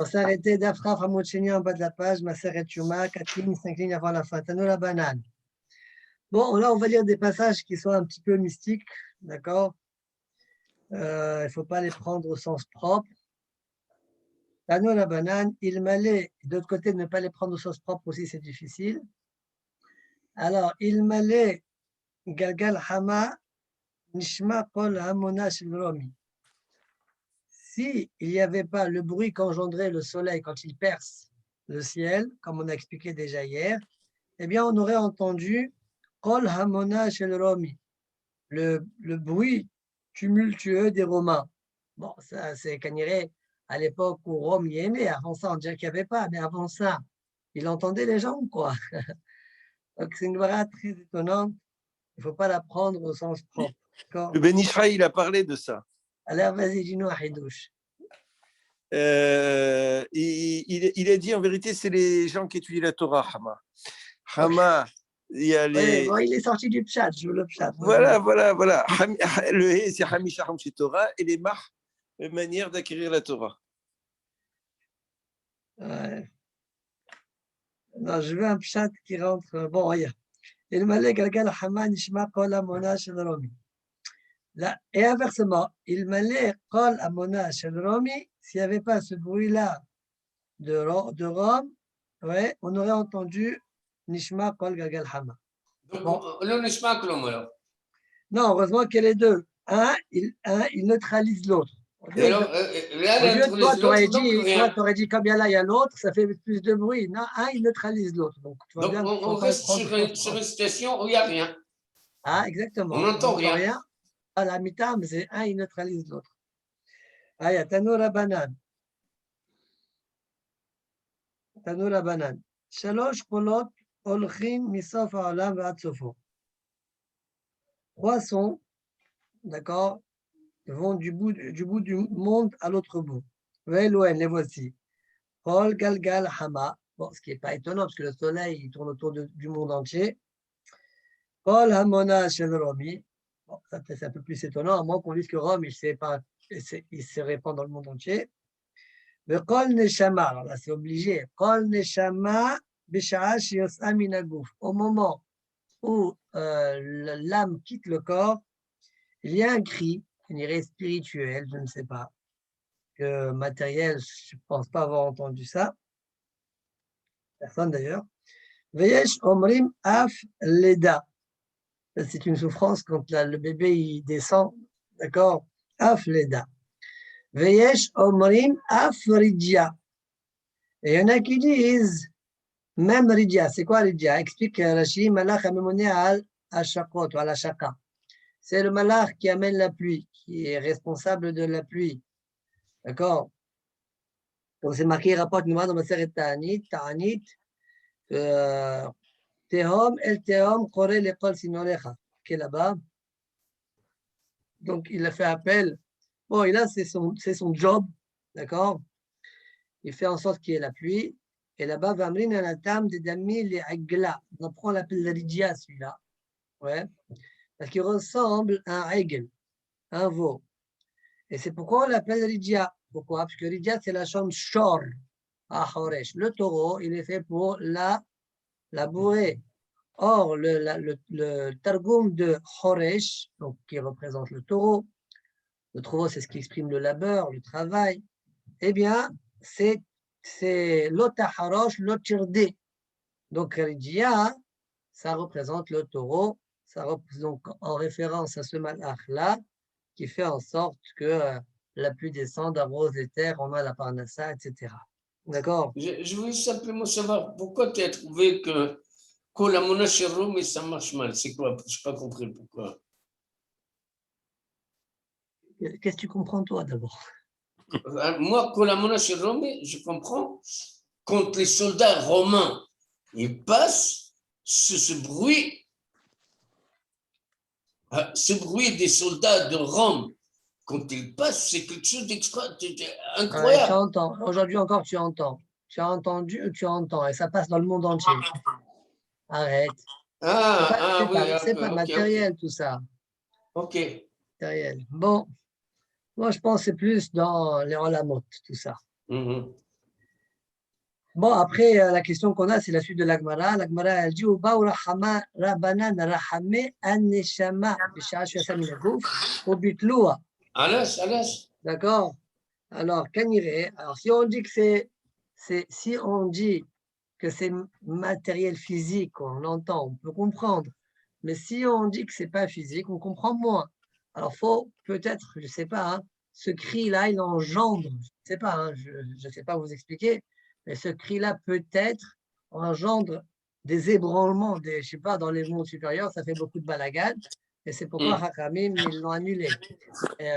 On s'est arrêté d'Afraf Hamoud Sheni en bas de la page, Maseret Shuma, 4 lignes, 5 lignes avant la fin. Tanoura banane. Bon, là, on va lire des passages qui sont un petit peu mystiques, d'accord? Il ne faut pas les prendre au sens propre. Tanoura banane, il m'allait, d'autre côté, ne pas les prendre au sens propre aussi, c'est difficile. Alors, il m'allait, Galgal Hama, Nishma Kol Hamona Shel Romi. Si il n'y avait pas le bruit qu'engendrait le soleil quand il perce le ciel, comme on a expliqué déjà hier, eh bien, on aurait entendu Kol Hamona Shel Romi, le bruit tumultueux des Romains. Bon, ça, c'est Caniré à l'époque où Rome y est né. Avant ça, on dirait qu'il n'y avait pas, mais avant ça, il entendait les gens, quoi. Donc, c'est une voix très étonnante. Il ne faut pas la prendre au sens propre. Le Ben Israël, il a parlé de ça. Alors, vas-y, dis-nous à Hidouche. Il a dit, en vérité, c'est les gens qui étudient la Torah, Hama. Hama, il y a les... Oui, bon, il est sorti du pshat, je veux le pshat. Voilà. Le He, c'est Hamisha Hamshi Torah, et les Mach, manière d'acquérir la Torah. Ouais. Non, je veux un pshat qui rentre. Bon, regarde. Il m'a dit Galgal Hama Nishma Kol Amona Shel Romi. Et inversement, il m'a dit Kol Amona Shel Romi, s'il n'y avait pas ce bruit-là de Rome, ouais, on aurait entendu Nishma Kol Galgal Hama. Donc, le Nishma Kolom alors. Non, heureusement qu'il y a les deux. Un, il neutralise l'autre. Toi, tu aurais dit comme il y a là, il y a l'autre, ça fait plus de bruit. Non, un, il neutralise l'autre. Donc, on reste sur une situation où il n'y a rien. Ah, exactement. On n'entend rien. À la mitam, c'est un, il neutralise l'autre. Ah, il y a Tanoura banane. Tanoura banane. Shalosh kolot olchin misof ha'olam ve'ad sofo. 3 sons, d'accord, vont du bout du monde à l'autre bout. Ve'elohen, les voici. Kol galgal hama. Bon, ce qui n'est pas étonnant, parce que le soleil il tourne autour du monde entier. Kol hamona shel Romi. Bon, ça c'est un peu plus étonnant, à moins qu'on dise que Rome, il se répand dans le monde entier. Mais Kol neshama, alors là c'est obligé. Kol neshama b'sha'a sheyos'a min haguf. Au moment où l'âme quitte le corps, il y a un cri, une irée spirituelle, je ne sais pas, que matériel, je ne pense pas avoir entendu ça. Personne d'ailleurs. Veyesh omrim af leda. C'est une souffrance quand le bébé il descend, d'accord? Af leda. Veyesh omrim af ridja. Et il y en a qui disent même ridja. C'est quoi ridja? Explique Rashi, malach amemone al ashakot ou al ashaka. C'est le malach qui amène la pluie, qui est responsable de la pluie. D'accord? Donc c'est marqué, rapporte nous dans ma série Ta'anit, Tehom, El Tehom, Kore l'école Sinorecha, qui est là-bas. Donc il a fait appel. Bon, et là c'est son job, d'accord? Il fait en sorte qu'il y ait la pluie. Et là-bas, Vamrin Anatam, Dedami, les Agla. On apprend l'appel de Ridia, celui-là. Ouais. Parce qu'il ressemble à un Aigl, un veau. Et c'est pourquoi on l'appelle Ridia. Pourquoi? Parce que Ridia, c'est la chambre Shor à Horesh. Le taureau, il est fait pour la bourrée. Or, le Targum de Horesh, donc, qui représente le taureau, c'est ce qui exprime le labeur, le travail, eh bien, c'est l'Otaharosh, l'Otirde. Donc, Ridia, ça représente le taureau, ça représente donc en référence à ce malach-là, qui fait en sorte que la pluie descende, arrose les terres, on a la parnassa, etc. D'accord? Je voulais simplement savoir pourquoi tu as trouvé que Kolamona Sherom et ça marche mal. C'est quoi? Je n'ai pas compris pourquoi. Qu'est-ce que tu comprends, toi, d'abord? Moi, Kolamona Sherom, je comprends. Quand les soldats romains ils passent, ce bruit des soldats de Rome, quand ils passent, c'est quelque chose d'incroyable. Tu entends. Aujourd'hui encore, tu entends. Tu as entendu, tu entends. Et ça passe dans le monde entier. Arrête. C'est pas matériel, tout ça. Ok. Matériel. Bon. Moi, je pense que c'est plus dans les Olamot, tout ça. Bon, après, la question qu'on a, c'est la suite de l'Agmara. L'Agmara, elle dit Ubaou Rahama Rabanan Rahame Aneshama Bishara Shuyasa Minagouf Obitloua. Alas. D'accord? Alors, Kanire, alors si on dit que si on dit que c'est matériel physique, on l'entend, on peut comprendre. Mais si on dit que c'est pas physique, on comprend moins. Alors, faut peut-être, je sais pas, hein, ce cri-là, il engendre, je sais pas, hein, je sais pas vous expliquer, mais ce cri-là peut-être engendre des ébranlements, je sais pas, dans les mondes supérieurs, ça fait beaucoup de balagan, et c'est pourquoi Hakamim, ils l'ont annulé. Et,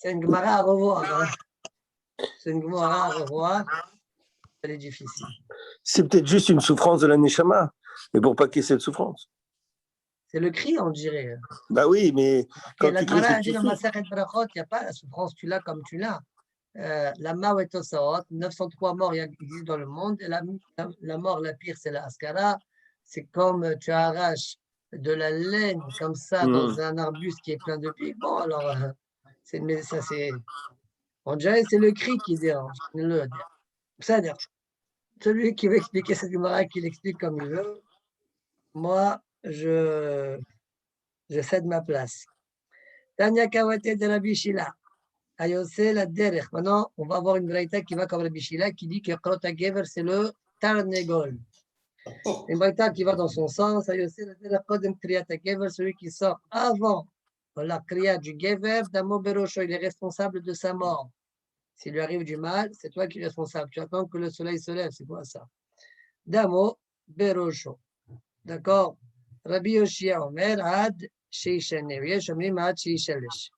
c'est une Gemara à revoir, hein. C'est une Gemara à revoir, elle est difficile. C'est peut-être juste une souffrance de la Neshama, mais pour pas qu'il y ait cette souffrance. C'est le cri, on dirait. Bah oui, mais quand La tu Gemara cries, a dit dans Masechet Brachot, il n'y a pas la souffrance, tu l'as comme tu l'as. La Mawet Tosaot, 903 morts existent dans le monde, et la mort la pire, c'est la Askara. C'est comme tu arraches de la laine comme ça dans un arbuste qui est plein de pics. Bon, alors, ça c'est. On dirait c'est le cri qui dérange. C'est-à-dire, celui qui veut expliquer cette Gemara, qu'il explique comme il veut, moi, je cède ma place. Tanya Kawate de Rabbi Shila. Ayosé la derech. Maintenant, on va avoir une braïta qui va comme Rabbi Shila qui dit que Krota Gever, c'est le Tarnegol. Une braïta qui va dans son sens. Ayosé la derech Kodem Kriyat Gever, celui qui sort avant la Kriyat du Gever, Damo Berosho, il est responsable de sa mort. S'il lui arrive du mal, c'est toi qui es responsable. Tu attends que le soleil se lève, c'est quoi ça? Damo Berosho. D'accord? Rabbi Yoshia Omer, Ad Sheishane. Yesh Omrim Ad Sheishalesh.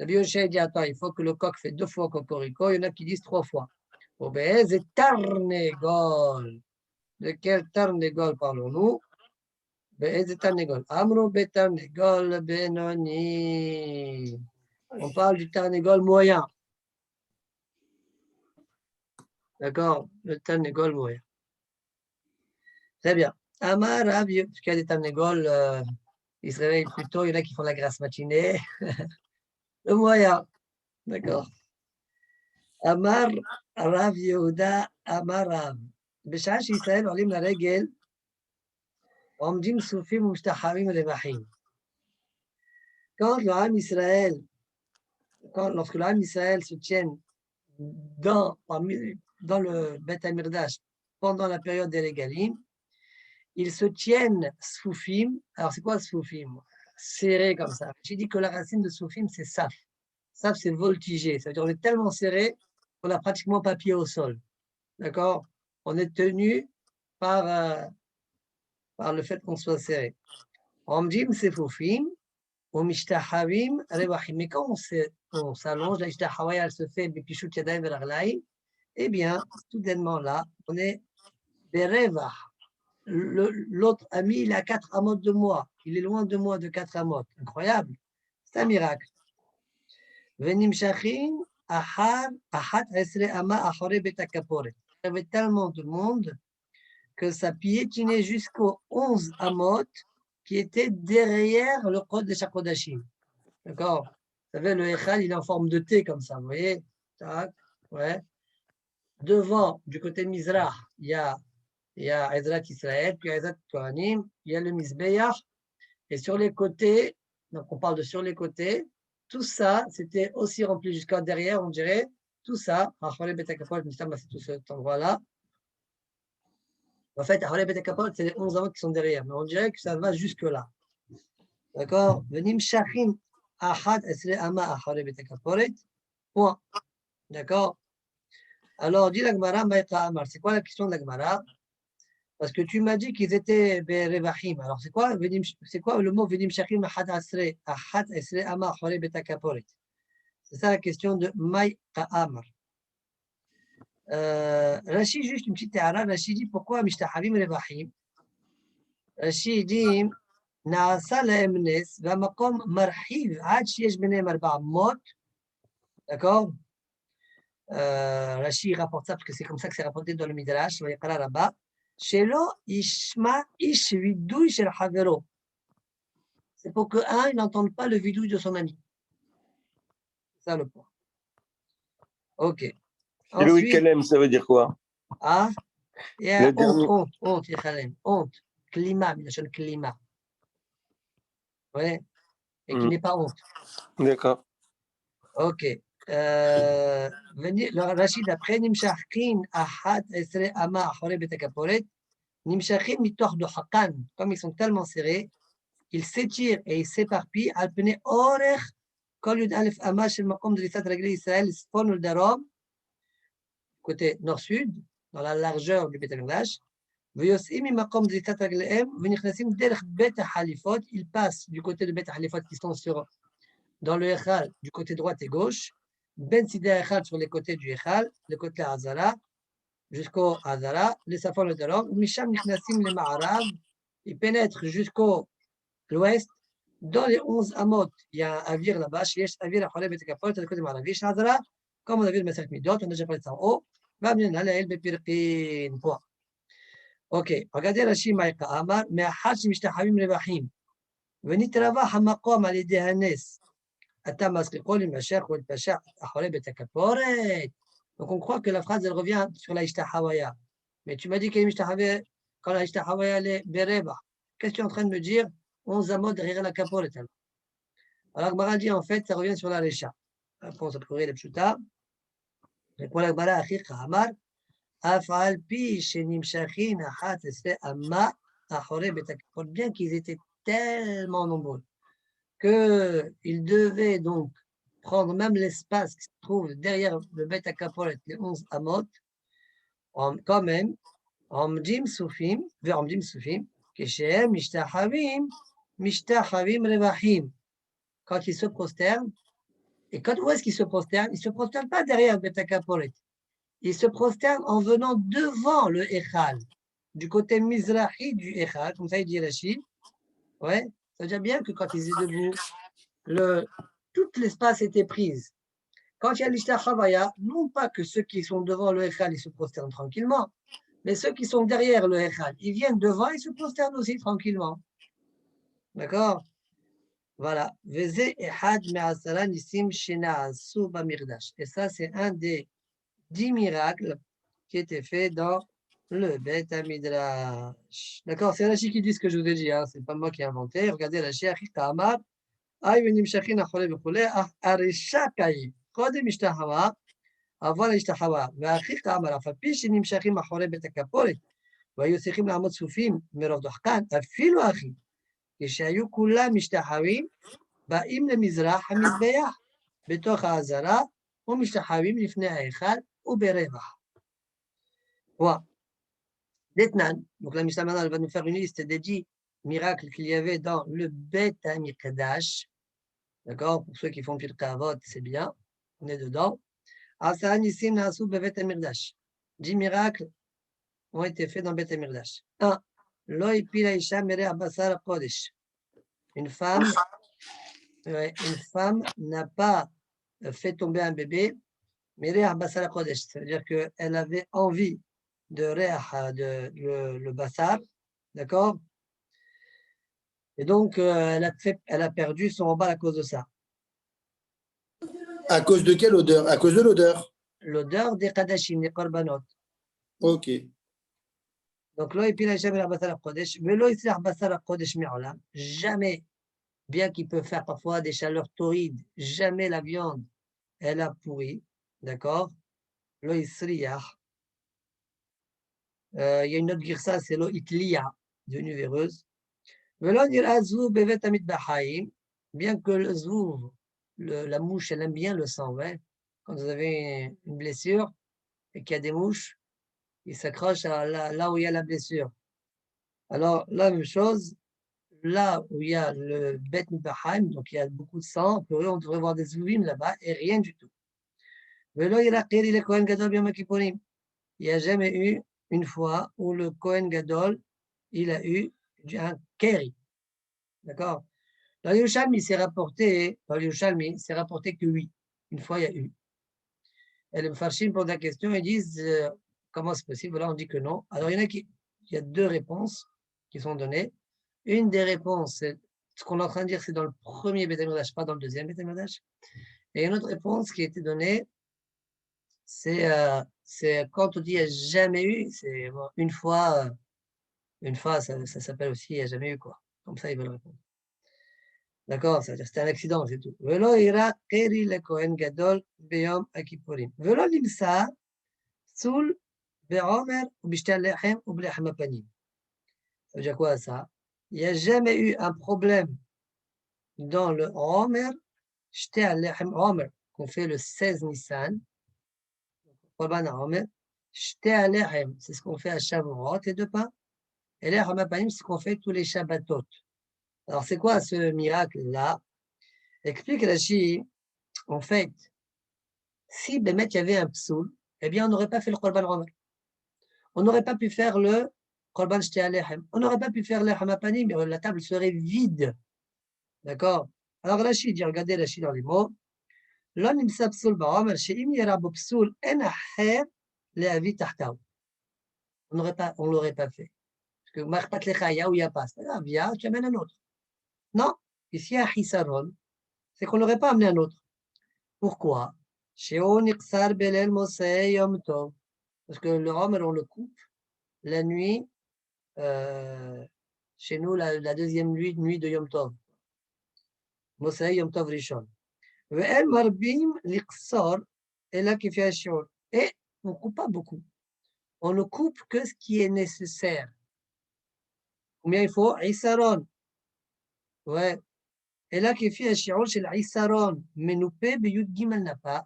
Rabbi Yoshia dit, attends, il faut que le coq fait 2 fois cocorico. Il y en a qui disent 3 fois. Obéez et Tarnegol. De quel Tarnegol parlons-nous? Be'ez et Tarnegol. Amro be Tarnegol Benoni. On parle du Tarnegol moyen. D'accord? Le Tarnegol moyen. Très bien. Amar Rabbi, parce qu'il y a des Tarnegols, ils se réveillent plus tôt, il y en a qui font la grasse matinée. Le moyen. D'accord. Amar Rav Yehuda Amar Rav. בשעה שישראל עולים לרגל, עומדים שרופים ומשתחווים רווחים. Lorsque l'âme Israël se tienne dans le Beth Hamirdash pendant la période des régalim, ils se tiennent soufim. Alors, c'est quoi soufim? Serré comme ça. J'ai dit que la racine de soufim, c'est saf. Saf, c'est voltiger. Ça veut dire qu'on est tellement serré qu'on n'a pratiquement pas pied au sol. D'accord? On est tenu par le fait qu'on soit serré. Omdim sefufim, ou mishtahavim revachim. Mais quand on s'allonge, la ishtahawaya, elle se fait bipishut yadayim veraglaim, eh bien, soudainement là, on est berevach. L'autre ami, il est à 4 amotes de moi. Il est loin de moi de 4 amotes. Incroyable. C'est un miracle. Venim shachin, ahat esre ama achore betakaporet. Il y avait tellement de monde que ça piétinait jusqu'aux 11 amotes qui étaient derrière le Kod de Shakodashim. D'accord? Vous savez, le Echal, il est en forme de T comme ça, vous voyez? Tac, ouais. Devant, du côté Mizrach, il y a Ezrat Israël, puis Ezrat Kohanim, il y a le Mizbeach, et sur les côtés, donc on parle de sur les côtés, tout ça, c'était aussi rempli jusqu'à derrière, on dirait, tout ça, c'est tout cet endroit-là. En fait, c'est les 11 ans qui sont derrière, mais on dirait que ça va jusque-là. D'accord? Venim shachin ahad esre ama achare betekaporet. Point. D'accord? Alors, dit la Gemara, c'est quoi la question de la Gemara? Parce que tu m'as dit qu'ils étaient berevachim. Alors, c'est quoi le mot venim shachin ahad esre ama achare betekaporet? C'est ça la question de Maï Ta'amar. Rachid, juste une petite théara, Rachid dit pourquoi Mishtahavim Revachim? Rachid dit Naasa lahem nes, v'amakom marhiv, ad sheyesh benem 4 mot. D'accord? Rachid rapporte ça parce que c'est comme ça que c'est rapporté dans le Midrash, Vayikra Rabba. Shelo ishma ish vidouy shel havero. C'est pour que il n'entende pas le vidouille de son ami. C'est ça le point. Ok. Hello Kalem, ça veut dire quoi? Ah? Il y a Le honte, dernier. honte, honte, Yechalem, honte. Klima, milachon klima. Ouais, et qui n'est pas honte. D'accord. Ok. Le Rachid après, Nimshachin, Ahad, Esre, Ama, Ahore, Betakaporet, Nimshachin, Mitoch, Dohakan, comme ils sont tellement serrés, ils s'étirent et ils s'éparpillent, Alpene, Orech, Kol Yud Alef, Ama, Shel Makom, de l'Istat Régli Israël, Spon, le Darom, côté nord-sud, dans la largeur du Betamigdash, ויוצאים ממקום זריקת רגליהם ונכנסים דרך בית החליפות, ils passent du côté de בית החליפות qui sont dans le Echal du côté droit et gauche, Ben Sidé Echal sur les côtés du Echal, le côté Azara, jusqu'au Azara, le Safon le Darom, Misham Nichnasim le Ma'arav, ils pénètrent jusqu'au l'ouest, dans les 11 Amot, il y a un avir là-bas, Yesh Avir à Kholeb et Tekapot, le côté Ma'arav, Yesh Azara, comme on a vu le Maseret Midot, on a déjà parlé de ça en haut, Vamien Halael Bepirkin, point. Ok, regardez Rashi Maïka Amar, mais Hach Mishtachavim Revachim, ונתרווח המקום על ידי הנס. אתה מסליחו למשך ולפשח אחרי בית הכפורת. Donc on croit que la phrase elle revient sur la Ishtahawaya. Mais tu m'as dit qu'elle est quand la Ishtahawaya elle est Bereba. Qu'est-ce que tu es en train de me dire? 11 amot derrière la Kaporet. Alors Gmara dit en fait ça revient sur la Recha. Réponse à priori les Pshuta. Répond la Gmara Achik Hamar. Afal pi shenim shachin achat esre amma achore bet hakapot. Bien qu'ils étaient tellement nombreux qu'ils devaient donc prendre même l'espace qui se trouve derrière le Bet HaKaporet, les 11 Amot, quand même, Amdim Soufim, Keshem, Mishtachavim Revachim. Quand ils se prosternent, et où est-ce qu'ils se prosternent? Ils ne se prosternent pas derrière le Bet HaKaporet. Ils se prosternent en venant devant le Echal, du côté Mizrahi du Echal, comme ça il dit Rachid. Ouais, ça veut dire bien que quand ils étaient debout, tout l'espace était pris. Quand il y a l'Ishtachavaya, non pas que ceux qui sont devant le Echal, ils se prosternent tranquillement, mais ceux qui sont derrière le Echal, ils viennent devant, ils se prosternent aussi tranquillement. D'accord? Voilà. Et ça, c'est un des 10 miracles qui étaient faits dans le Beth Midrash. D'accord? C'est Rashi qui dit ce que je vous ai dit, hein. C'est pas moi qui ai inventé. Regardez Rashi, Achik Ta'amar. ונמשכים לחולה וכולי, הרשע קיים, קודם השתחווה, אבל השתחווה, והאחיך אמר, אף על פי שנמשכים אחורי בית הכפורת, והיו צריכים לעמוד צפופים מרוב דוחקן, אפילו אחי, כשהיו כולם משתחווים, באים למזרח המזבח, בתוך העזרה, ומשתחווים לפני ההיכל, וברווח. Voilà. D'Etnan, donc la Mishnah maintenant elle va nous faire une liste des 10 miracles qu'il y avait dans le Beth HaMikdash. D'accord? Pour ceux qui font Pirkei Avot, c'est bien. On est dedans. Asara Nissim Naasu Bevet HaMikdash. 10 miracles ont été faits dans Beth HaMikdash. 1. Lo ipila isha mere abasar kodesh. Une femme n'a pas fait tomber un bébé, mere abasar kodesh. Ça veut dire qu'elle avait envie de le basar. D'accord? Et donc, elle a perdu son embal à cause de ça. À cause de quelle odeur? À cause de l'odeur. L'odeur des Kadashim, des Korbanot. Ok. Donc, lo ipila jamais la basar kodesh, velo islah basar kodesh mi'olam. Jamais, bien qu'il peut faire parfois des chaleurs torrides, jamais la viande, elle a pourri. D'accord? Lo isriyah. Il y a une autre girsa, c'est lo itliya, devenue véreuse. Velo nira zouv bevet amit bahaim. Bien que le zouv, la mouche, elle aime bien le sang, ouais. Quand vous avez une blessure et qu'il y a des mouches, ils s'accrochent là où il y a la blessure. Alors, la même chose, là où il y a le Bet Mipahaim, donc il y a beaucoup de sang, pour eux, on devrait voir des zouvim là-bas et rien du tout. Il n'y a jamais eu une fois où le Kohen Gadol, il a eu un Keri. D'accord? Dans Yerushalmi, c'est rapporté que oui, une fois il y a eu. Et les Mfarshim posent la question et disent comment c'est possible? Là, on dit que non. Alors, il y a deux réponses qui sont données. Une des réponses, c'est ce qu'on est en train de dire, c'est dans le premier Beth HaMikdash, pas dans le deuxième Beth HaMikdash. Et une autre réponse qui a été donnée, c'est quand on dit il n'y a jamais eu, c'est bon, une fois, ça s'appelle aussi il n'y a jamais eu quoi. Comme ça, ils veulent répondre. D'accord, ça veut dire c'était un accident, c'est tout. Velo ira keri le Kohen Gadol beyom הכיפורים. ולא נמסר פסול בעומר ובשתי הלחם ובלחם הפנים. Ça veut dire quoi ça? Il n'y a jamais eu un problème dans le Omer, j'étais à l'Echem Omer, qu'on fait le 16 Nissan, Korban Omer, j'étais à l'Echem, c'est ce qu'on fait à Shavuot, les deux pains, et l'Echem Apanim, c'est ce qu'on fait tous les Shabbatot. Alors c'est quoi ce miracle-là? Explique Rashi, en fait, si Bémet il y avait un psoul, eh bien on n'aurait pas fait le Korban Omer. On n'aurait pas pu faire le Korban Shte Alechem. On n'aurait pas pu faire l'Echem Apanim, mais la table serait vide. D'accord? Alors Rashi dit, regardez Rashi dans les mots, לא נמצא פסול בעומר, שאם יראה בו פסול, אין אחר להביא תחתיו. On ne l'aurait pas fait. Parce que מה אכפת לך, il y a ou il n'y a pas? C'est pas grave, il y a, tu amènes un autre. Non, ici, il y a חיסרון, c'est qu'on n'aurait pas amené un autre. Pourquoi? שהוא נקצר בליל מוצאי יום טוב. Parce que le homer, on le coupe la nuit, chez nous, la deuxième nuit de Yom Tov. מוצאי יום טוב ראשון. ואין מרבים לקצור אלא כפי השיעור. Et on ne coupe pas beaucoup. On ne coupe que ce qui est nécessaire. Combien il faut? Issaron. Ouais. Et là, כפי השיעור של Issaron, menupé biyud gimel napa.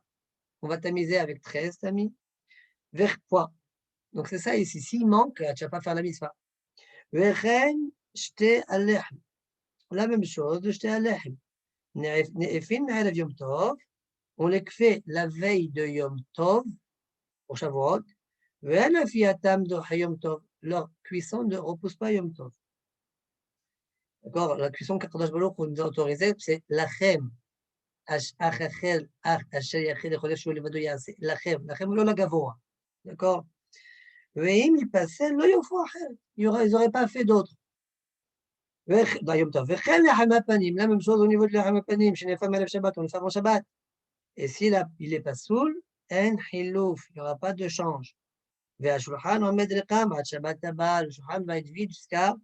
On va tamiser avec 13 tamis. Vers point. Donc c'est ça ici. S'il manque, tu ne vas pas faire la mitzvah. וכן שתי הלחם. La même chose de שתי הלחם. Ne'efin me'erev Yom Tov, on les fait la veille de Yom Tov, pour Shavuot, ve'en fiatam de Yom Tov, leur cuisson ne repousse pas Yom Tov. D'accord, la cuisson qu'Akadosh Baruch Hu nous a autorisée, c'est lachem, achachel, asher yachid chodesh shu levado yaseh, lachem lo la gavoa. D'accord, ve'im yipasel lo yofu acher, ils n'auraient pas fait d'autres. Dans Yom Tov. La même chose au niveau de l'Echem Apanim, chez les femmes à la Shabbat, on le fait avant Shabbat. Et s'il n'est pas soul, en hilouf, il n'y aura pas de change. Ve'ashulchan omed rekam, ad Shabbat haba, le shulchan va être vide jusqu'à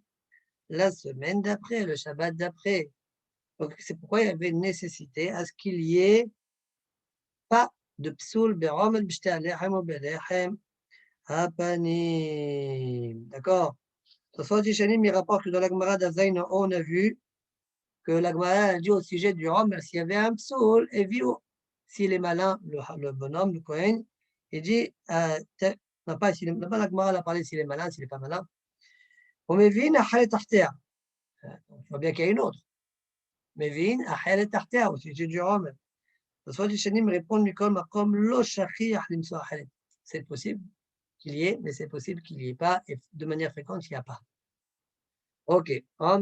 la semaine d'après, le Shabbat d'après. Donc c'est pourquoi il y avait une nécessité à ce qu'il y ait pas de psoul be'omed b'shte alechem ou be'lechem apanim. D'accord? Tosfot Yeshanim, il rapporte que dans la Gemara d'Avzaïn, on a vu que la Gemara a dit au sujet du Homer, s'il y avait un psoul, et vio, s'il est malin, le bonhomme, le Kohen, il dit, non pas la Gemara a parlé s'il est malin, s'il n'est pas malin. On mevin achel tartea. Il faut bien qu'il y ait une autre. Mevin achel tartea au sujet du Homer. Tosfot Yeshanim répond, Mikol makom lo shachiach limso achel. C'est possible qu'il y ait, mais c'est possible qu'il n'y ait pas, et de manière fréquente, il n'y a pas. Ok,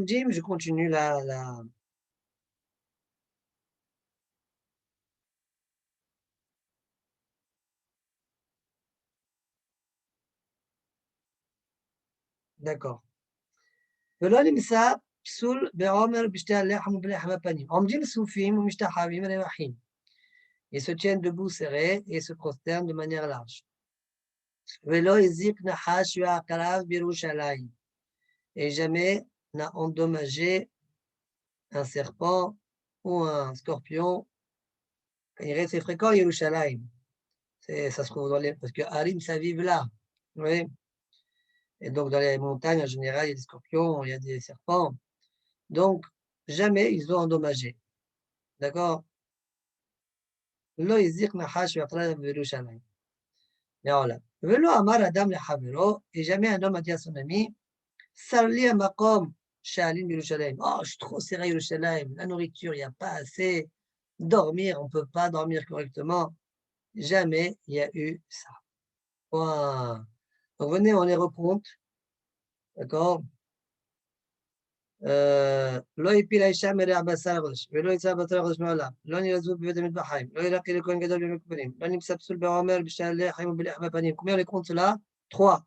Jim, je continue la... D'accord. ולא נמצא פסול בעומר בשתי הלחם ובלחם הפנים. עומדים סופים ומשתחווים רווחים. Ils se tiennent debout serrés et se prosternent de manière large. ולא הזיק נחש ועקרב בירושלים. Et jamais n'a endommagé un serpent ou un scorpion. C'est fréquent à Yerushalayim. Ça se trouve dans les... Parce que Harim, ça vive là. Oui. Et donc, dans les montagnes, en général, il y a des scorpions, il y a des serpents. Donc, jamais ils ont endommagé. D'accord? Lo yizir nahash ve'aqrab Yerushalayim. Mais voilà. Velo amar adam lechavero, et jamais un homme a dit à son ami, Sarli amakom sha'alim Yerushalayim. Oh, je suis trop serré à Yerushalayim. La nourriture, il n'y a pas assez. Dormir, on ne peut pas dormir correctement. Jamais il y a eu ça. Wow. Donc, venez, on les recompte. D'accord? לא הפיל האישה מרע בשר הקודש, ולא יצא בשר הקודש מעולם, לא נרזו בבית המטבחיים, לא ירקי לכהן גדול בימי הכיפורים, לא נמצא פסול בעומר בשתי הלחם ובלחם הפנים. Combien on les compte cela? 3.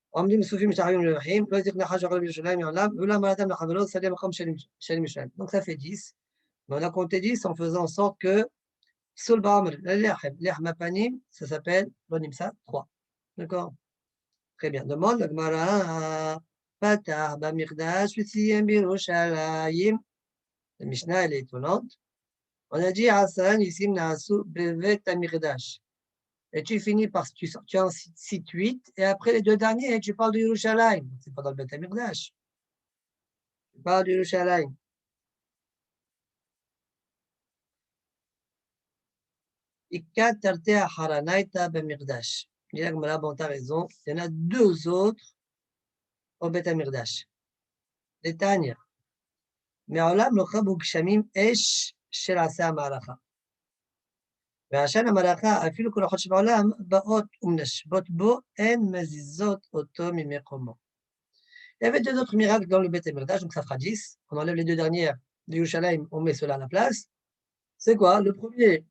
עומדים מסופים משתחווים לרווחים, לא יזיק נחש ועקרב בירושלים מעולם, ולא אמר אדם לחברו, סלי מקום של ירושלים. Donc ça fait 10. Mais on a compté 10 en faisant en sorte que Soul Ba'amr, l'Ihm Panim, ça s'appelle Bonimsa 3. D'accord? Très bien. Demande la Gemara. Patah Bamigdash, Vitsiyem Birushalayim. La Mishnah, elle est étonnante. On a dit Hassan, ici, Naasu, Bevet Amigdash. Et tu finis par, tu en cites 8, et après les deux derniers, tu parles de Yerushalayim. C'est pas dans le Bet Amigdash. Tu parles de Yerushalayim. Ikkat Tartea Haranaita Bamigdash. Il y a bon, tu as raison. Il y en a deux autres au Bet Amigdash. Les Tanya. מעולם לא חבו גשמים אש של עשה המערכה. ועשן המערכה, אפילו כל הרוחות שבעולם, באות ומנשבות בו, הן מזיזות אותו ממקומו. Il y avait deux autres miracles dans le Beth Amikdash, donc ça fera 10. On enlève les deux dernières de Yerushalayim, on met cela à la place. C'est quoi? Le premier,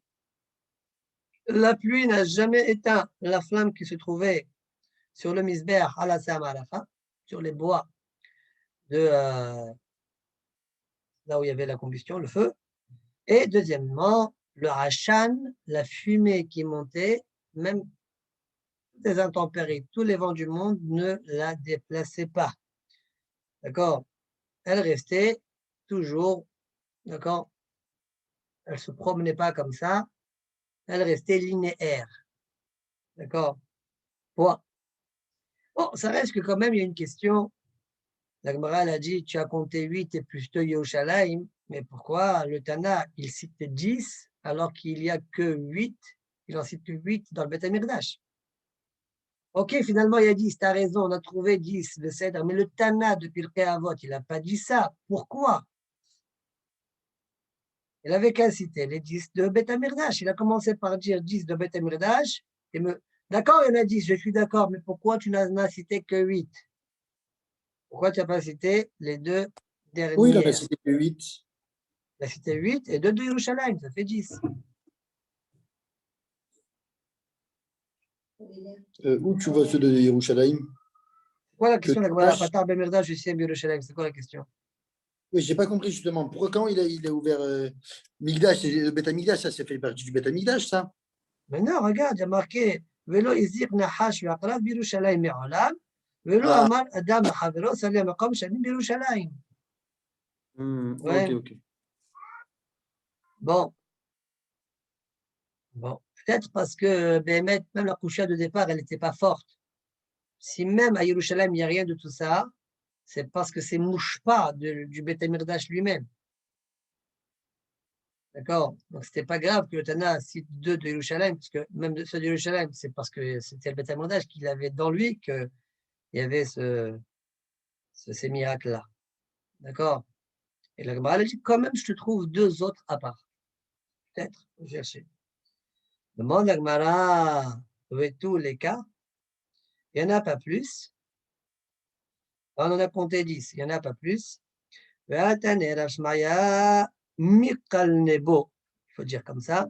la pluie n'a jamais éteint la flamme qui se trouvait sur le Misber à la Samarafa, sur les bois de là où il y avait la combustion, le feu. Et deuxièmement, le Hashan, la fumée qui montait, même des intempéries, tous les vents du monde ne la déplaçaient pas. D'accord? Elle restait toujours, d'accord? Elle ne se promenait pas comme ça, elle restait linéaire. D'accord? Bon, ça reste que quand même, il y a une question. La Gemara a dit, tu as compté 8 et plus 2 Yerushalayim, mais pourquoi le Tana, il cite 10 alors qu'il n'y a que 8, il en cite que 8 dans le Beth Amikdash? Ok, finalement, il y a 10, tu as raison, on a trouvé 10, le Seder, mais le Tana de Pirkei Avot, il n'a pas dit ça. Pourquoi? Il avait qu'à citer les 10 de Beth Amikdash. Il a commencé par dire 10 de Beth Amikdash. D'accord, il y en a 10, je suis d'accord, mais pourquoi tu n'en as cité que 8? Pourquoi tu n'as pas cité les deux dernières? Oui, il en a cité 8. Il a cité 8 et 2 de Yerushalayim, ça fait 10. Où tu vois ceux de Yerushalayim? C'est quoi la question? Patar Bemirda, je suis à Yerushalayim. C'est quoi la question? Oui, je n'ai pas compris justement. Pourquoi quand il a ouvert Migdash, le Beth Amikdash, ça fait partie du Beth Amikdash, ça? Mais non, regarde, il y a marqué Velo Izir Nahash Yaqrab Yerushalayim Me'olam. Velo Ah. Amar Adam Chavero Salih Maqam Shalim Yerushalayim. Ouais. Ok. Bon, peut-être parce que Béhémet, même la couchette de départ, elle n'était pas forte. Si même à Yerushalayim, il n'y a rien de tout ça, c'est parce que c'est mouche-pas du Beth Amikdash lui-même. D'accord? Donc, ce n'était pas grave que le Tana cite 2 de Yerushalayim, parce que même ceux de Yerushalayim, c'est parce que c'était le Beth Amikdash qu'il avait dans lui qu'il y avait ces miracles-là. D'accord? Et la Gemara dit, quand même, je te trouve 2 autres à part. Peut-être, je vais chercher. Demande la Gemara, tous les cas, il n'y en a pas plus. On en a compté 10, il n'y en a pas plus. Il faut dire comme ça,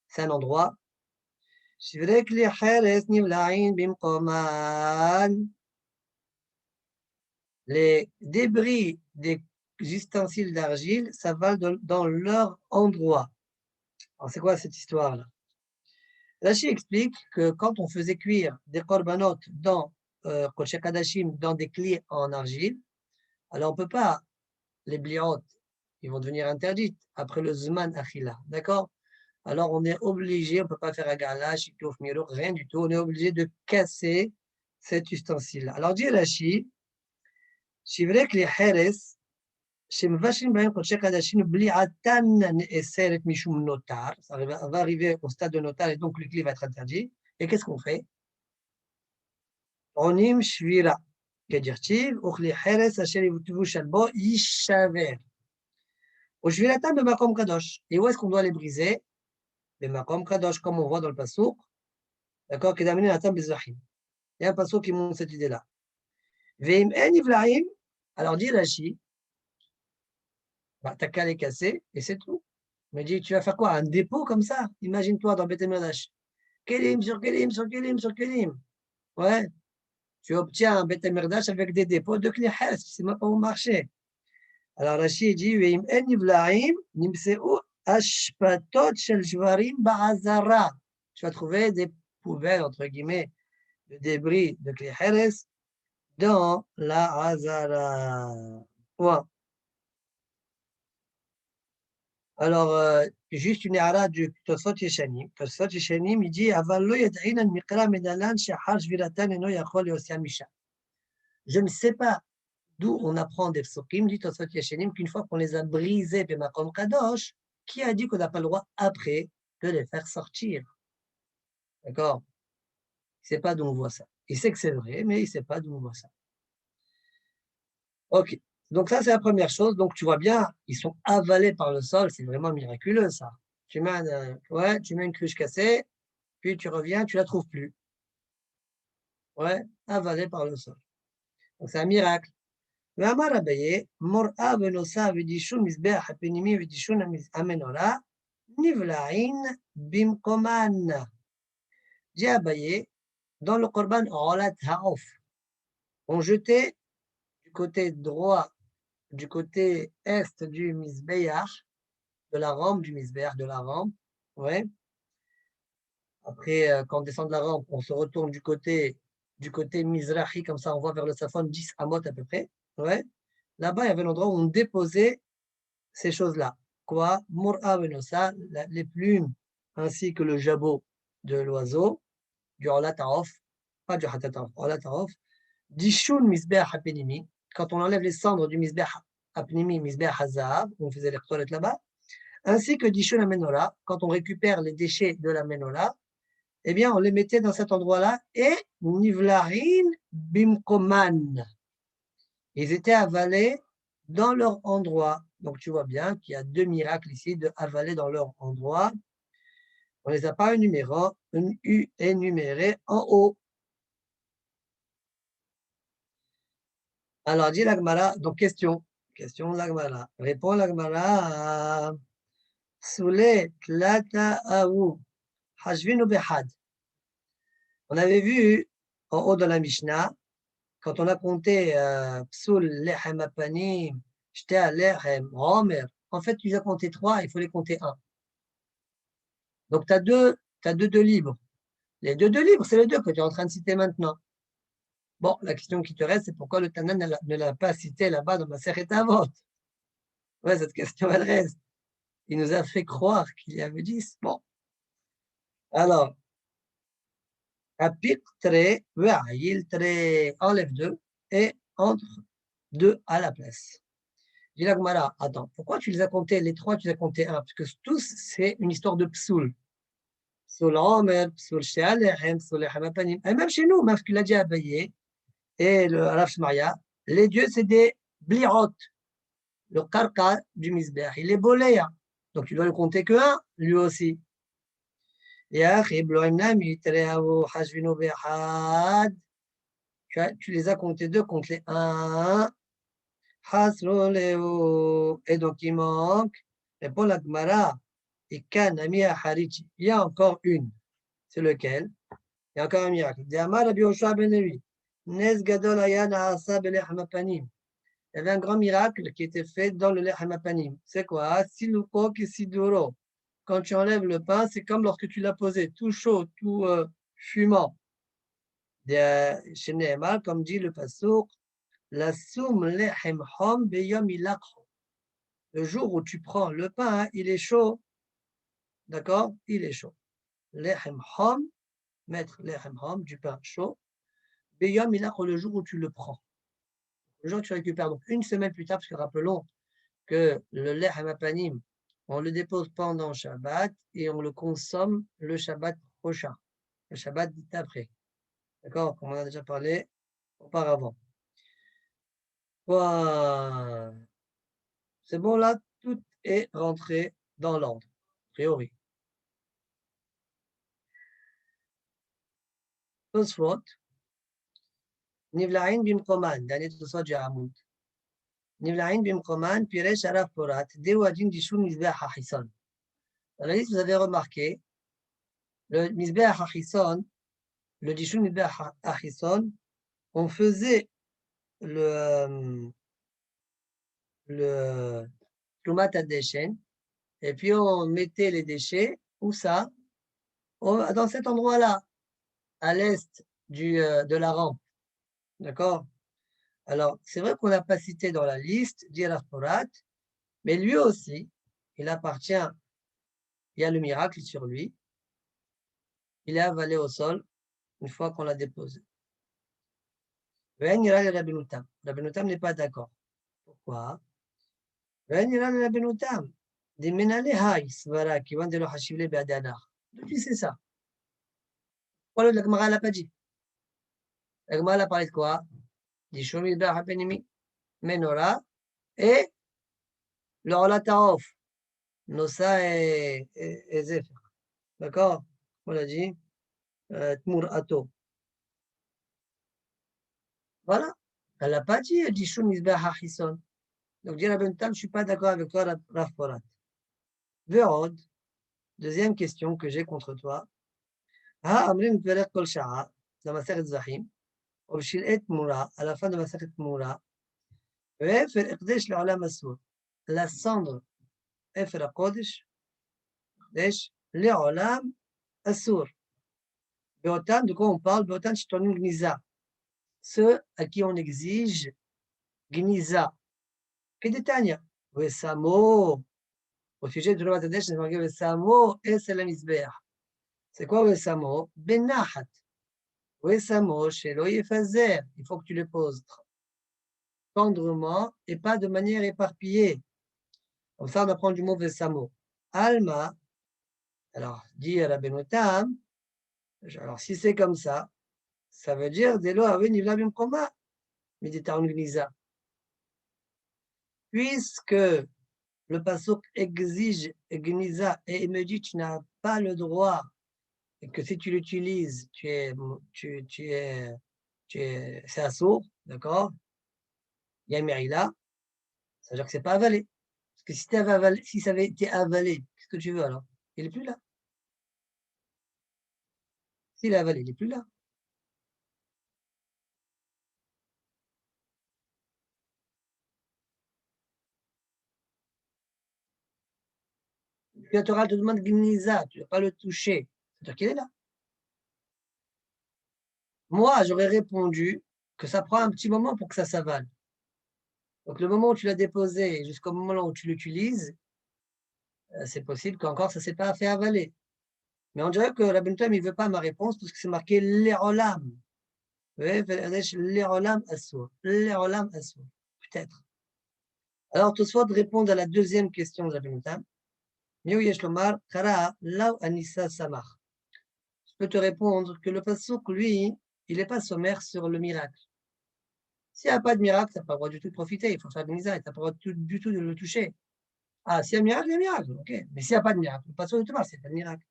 c'est un endroit. Les débris des ustensiles d'argile s'avalent dans leur endroit. Alors, c'est quoi cette histoire-là? Rashi explique que quand on faisait cuire des korbanot dans Kodesh Kadashim, dans des clés en argile, alors on ne peut pas, les bliot, ils vont devenir interdits après le Zman Achila, d'accord? Alors on est obligé, on ne peut pas faire agala, shitouf, miro, rien du tout, on est obligé de casser cet ustensile. Alors dit Rashi, shivrek les heres, שמבשלים בהם קודשי קדשים בליעתן נאסרת משום נותר, ça va arriver au stade de notar et donc le clé va être interdit. Et qu'est-ce qu'on fait? עונים שבירה, כדרציב, וכלי חרס אשר יבוש על בו יישבר. ושבירתם במקום קדוש. Et où est-ce qu'on doit les briser? במקום קדוש, comme on voit dans le passouk. D'accord? כדאמרין נתן בזרחים. Il y a un passouk qui montre cette idée-là. ואם אין נבלעים, alors dit Rashi, bah, t'as qu'à les casser et c'est tout. Il me dit, tu vas faire quoi? Un dépôt comme ça? Imagine-toi dans Beth Amikdash. Kelim sur kelim sur kelim sur kelim. Ouais. Tu obtiens un Beth Amikdash avec des dépôts de Kli Hers. Tu ne sais même pas où marcher. Alors Rashi dit, Veim en nivlaim nimseu Ashpatot shel shvarim ba'azara. Tu vas trouver des poubelles, entre guillemets, de débris de Kli Heres dans la Hazara. Point. Alors, juste une hara du Tosfot Yeshanim. Tosfot Yeshanim, il dit Aval lo yad'in al-miqra medalan shehar shviratan eno yachol yosya misha. Je ne sais pas d'où on apprend des psukim, dit Tosfot Yeshanim, qu'une fois qu'on les a brisés, Bemakom Kadosh, qui a dit qu'on n'a pas le droit après de les faire sortir? D'accord? Il ne sait pas d'où on voit ça. Il sait que c'est vrai, mais il ne sait pas d'où on voit ça. Ok. Donc ça, c'est la première chose. Donc tu vois bien, ils sont avalés par le sol. C'est vraiment miraculeux, ça. Tu mets, tu mets une cruche cassée, puis tu reviens, tu ne la trouves plus. Ouais, avalés par le sol. Donc c'est un miracle. ואמר אביי, מוראה ונוסה ודישון מזבח הפנימי ודישון המנורה נבלעין במקומן. Dit Abaye, dans le Korban Olat Ha'of, on jetait du côté droit, du côté est du Mizbeach, de la rampe du Mizbeach, de la rampe, ouais. Après, quand on descend de la rampe, on se retourne du côté Mizrahi, comme ça on voit vers le Safon 10 amot à peu près, ouais. Là-bas, il y avait l'endroit où on déposait ces choses-là. Quoi? Mur'a venosa, les plumes, ainsi que le jabot de l'oiseau, du Olat Ha'of, pas du Hatat Ha'of, Olat Ha'of, Dishun Mizbeach Hapenimi, quand on enlève les cendres du Mizbeach Hapenimi, Mizbeach Hazahav, où on faisait les toilettes là-bas, ainsi que Dishun Amenola, quand on récupère les déchets de la Menola, eh bien, on les mettait dans cet endroit-là, et Nivlarin Bimkoman. Ils étaient avalés dans leur endroit. Donc, tu vois bien qu'il y a deux miracles ici de avaler dans leur endroit. On ne les a pas énumérés en haut. Alors, dit l'Agmara, donc question l'Agmara. Répond l'Agmara. Soule tlata aou, hashvinu behad. On avait vu en haut de la Mishnah, quand on a compté psul lechem apanim, shtea lechem, romer, en fait, tu as compté 3, il faut les compter 1. Donc, tu as deux libres. Les deux libres, c'est les deux que tu es en train de citer maintenant. Bon, la question qui te reste, c'est pourquoi le Tana ne l'a pas cité là-bas dans ma Masechet Avot. Ouais, cette question, elle reste. Il nous a fait croire qu'il y avait 10. Bon. Alors, apik tre, enlève 2 et entre 2 à la place. Dit la Gemara, attends, pourquoi tu les as comptés, les 3, tu les as comptés 1? Parce que tous, c'est une histoire de psoul. Psoul Omer, psoul Shealechem, psoul Lechem Apanim. Et même chez nous, même ce qu'il a dit à Abaye et le Rav Shmaria, les dieux, c'est des blirot. Le karka du Mizbeach, il est boléa. Donc tu dois le compter que 1, lui aussi. Tu les as comptés 2, compte les 1. Et donc il manque, répond la Gemara, il y a encore une. C'est lequel? Il y a encore un miracle. Il y avait un grand miracle qui était fait dans le lechem apanim. C'est quoi? Siluko kisiduro. Quand tu enlèves le pain, c'est comme lorsque tu l'as posé, tout chaud, tout fumant. Chez Nehemar, comme dit le pasuk, la soum lechem hom beyom ilakho. Le jour où tu prends le pain, hein, il est chaud. D'accord? Il est chaud. Lechem hom, mettre lechem hom, du pain chaud. Beyom ilakho, le jour où tu le prends. Le jour où tu récupères. Donc, une semaine plus tard, parce que rappelons que le lechem apanim, on le dépose pendant Shabbat et on le consomme le Shabbat prochain. Le Shabbat dit après. D'accord? Comme on a déjà parlé auparavant. Voilà. C'est bon là, tout est rentré dans l'ordre, a priori. Tosfot, Nivlain bimkoman, dernier Tosfot du Hamoud. Nivlain bimkoman, Piresh Araf Porat, Dewadin Dishun Mizbeach HaChisson. Dans la liste, vous avez remarqué, le Mizbeach HaChisson, le Dishun Mizbeach HaChisson, on faisait le Tlumat Adeshen et puis on mettait les déchets, où ça? Dans cet endroit-là, à l'est de la rampe. D'accord? Alors, c'est vrai qu'on n'a pas cité dans la liste d'Yaraf Porat, mais lui aussi, il appartient, il y a le miracle sur lui, il est avalé au sol une fois qu'on l'a déposé. Rabbeinu Tam n'est pas d'accord. Pourquoi? D'où tu sais ça? Pourquoi la Gemara l'a pas dit? La Gemara a parlé de quoi? Dishum Yidbar HaPenimi, Menorah et le Ola Taof, Nosa et Zephyr. D'accord? On l'a dit. Tmur Ato. Voilà. Elle n'a pas dit Dishum Yidbar HaChisson. Donc, dire Rabbeinu Tam, je ne suis pas d'accord avec toi, Rav Porat. Verod, deuxième question que j'ai contre toi. Ha Amrim Tveler Kol Sha'a, dans ma Maseret Zahim, Obshil Et Moura, à la fin de ma Maseret Moura, Efer Ekdesh Le'olam Asur, la cendre, Efer Akodesh, Ekdesh Le'olam Asur. Beotan, de quoi on parle? Beotan Shtonim Gniza, ceux à qui on exige Gniza. Kedetania, Vesamo, au sujet de Rovat Hadesh, c'est marqué Vesamo et c'est la misbeach. C'est quoi Vesamo? Benahat. Vesamo, Shelo Yefazer. Il faut que tu le poses tendrement et pas de manière éparpillée. Comme ça, on apprend du mot Vesamo. Alma, alors, dit Rabbeinu Tam, alors si c'est comme ça, ça veut dire Delo Aven Yivla Bimkoma, Meditaron Gniza. Puisque le pasuk exige Gniza et il me dit tu n'as pas le droit et que si tu l'utilises, c'est assourd, d'accord? Il y a Merila, ça veut dire que c'est pas avalé. Parce que si ça avait été avalé, qu'est-ce que tu veux alors? Il n'est plus là. S'il est avalé, il n'est plus là. Puis la Torah te demande Gniza, tu ne vas pas le toucher. C'est-à-dire qu'il est là. Moi, j'aurais répondu que ça prend un petit moment pour que ça s'avale. Donc, le moment où tu l'as déposé jusqu'au moment où tu l'utilises, c'est possible qu'encore ça ne s'est pas fait avaler. Mais on dirait que Rabbeinu Tam, il ne veut pas ma réponse parce que c'est marqué l'Erolam. L'Erolam Assour. L'Erolam Assour. Peut-être. Alors, Tosfot répond à la deuxième question de Rabbeinu Tam. Je peux te répondre que le pasuk, lui, il n'est pas sommaire sur le miracle. S'il n'y a pas de miracle, tu n'as pas le droit du tout de profiter. Il faut faire de misère, tu n'as pas le droit du tout de le toucher. Ah, s'il y a un miracle, il y a un miracle. Ok. Mais s'il n'y a pas de miracle, le pasuk de c'est pas de miracle.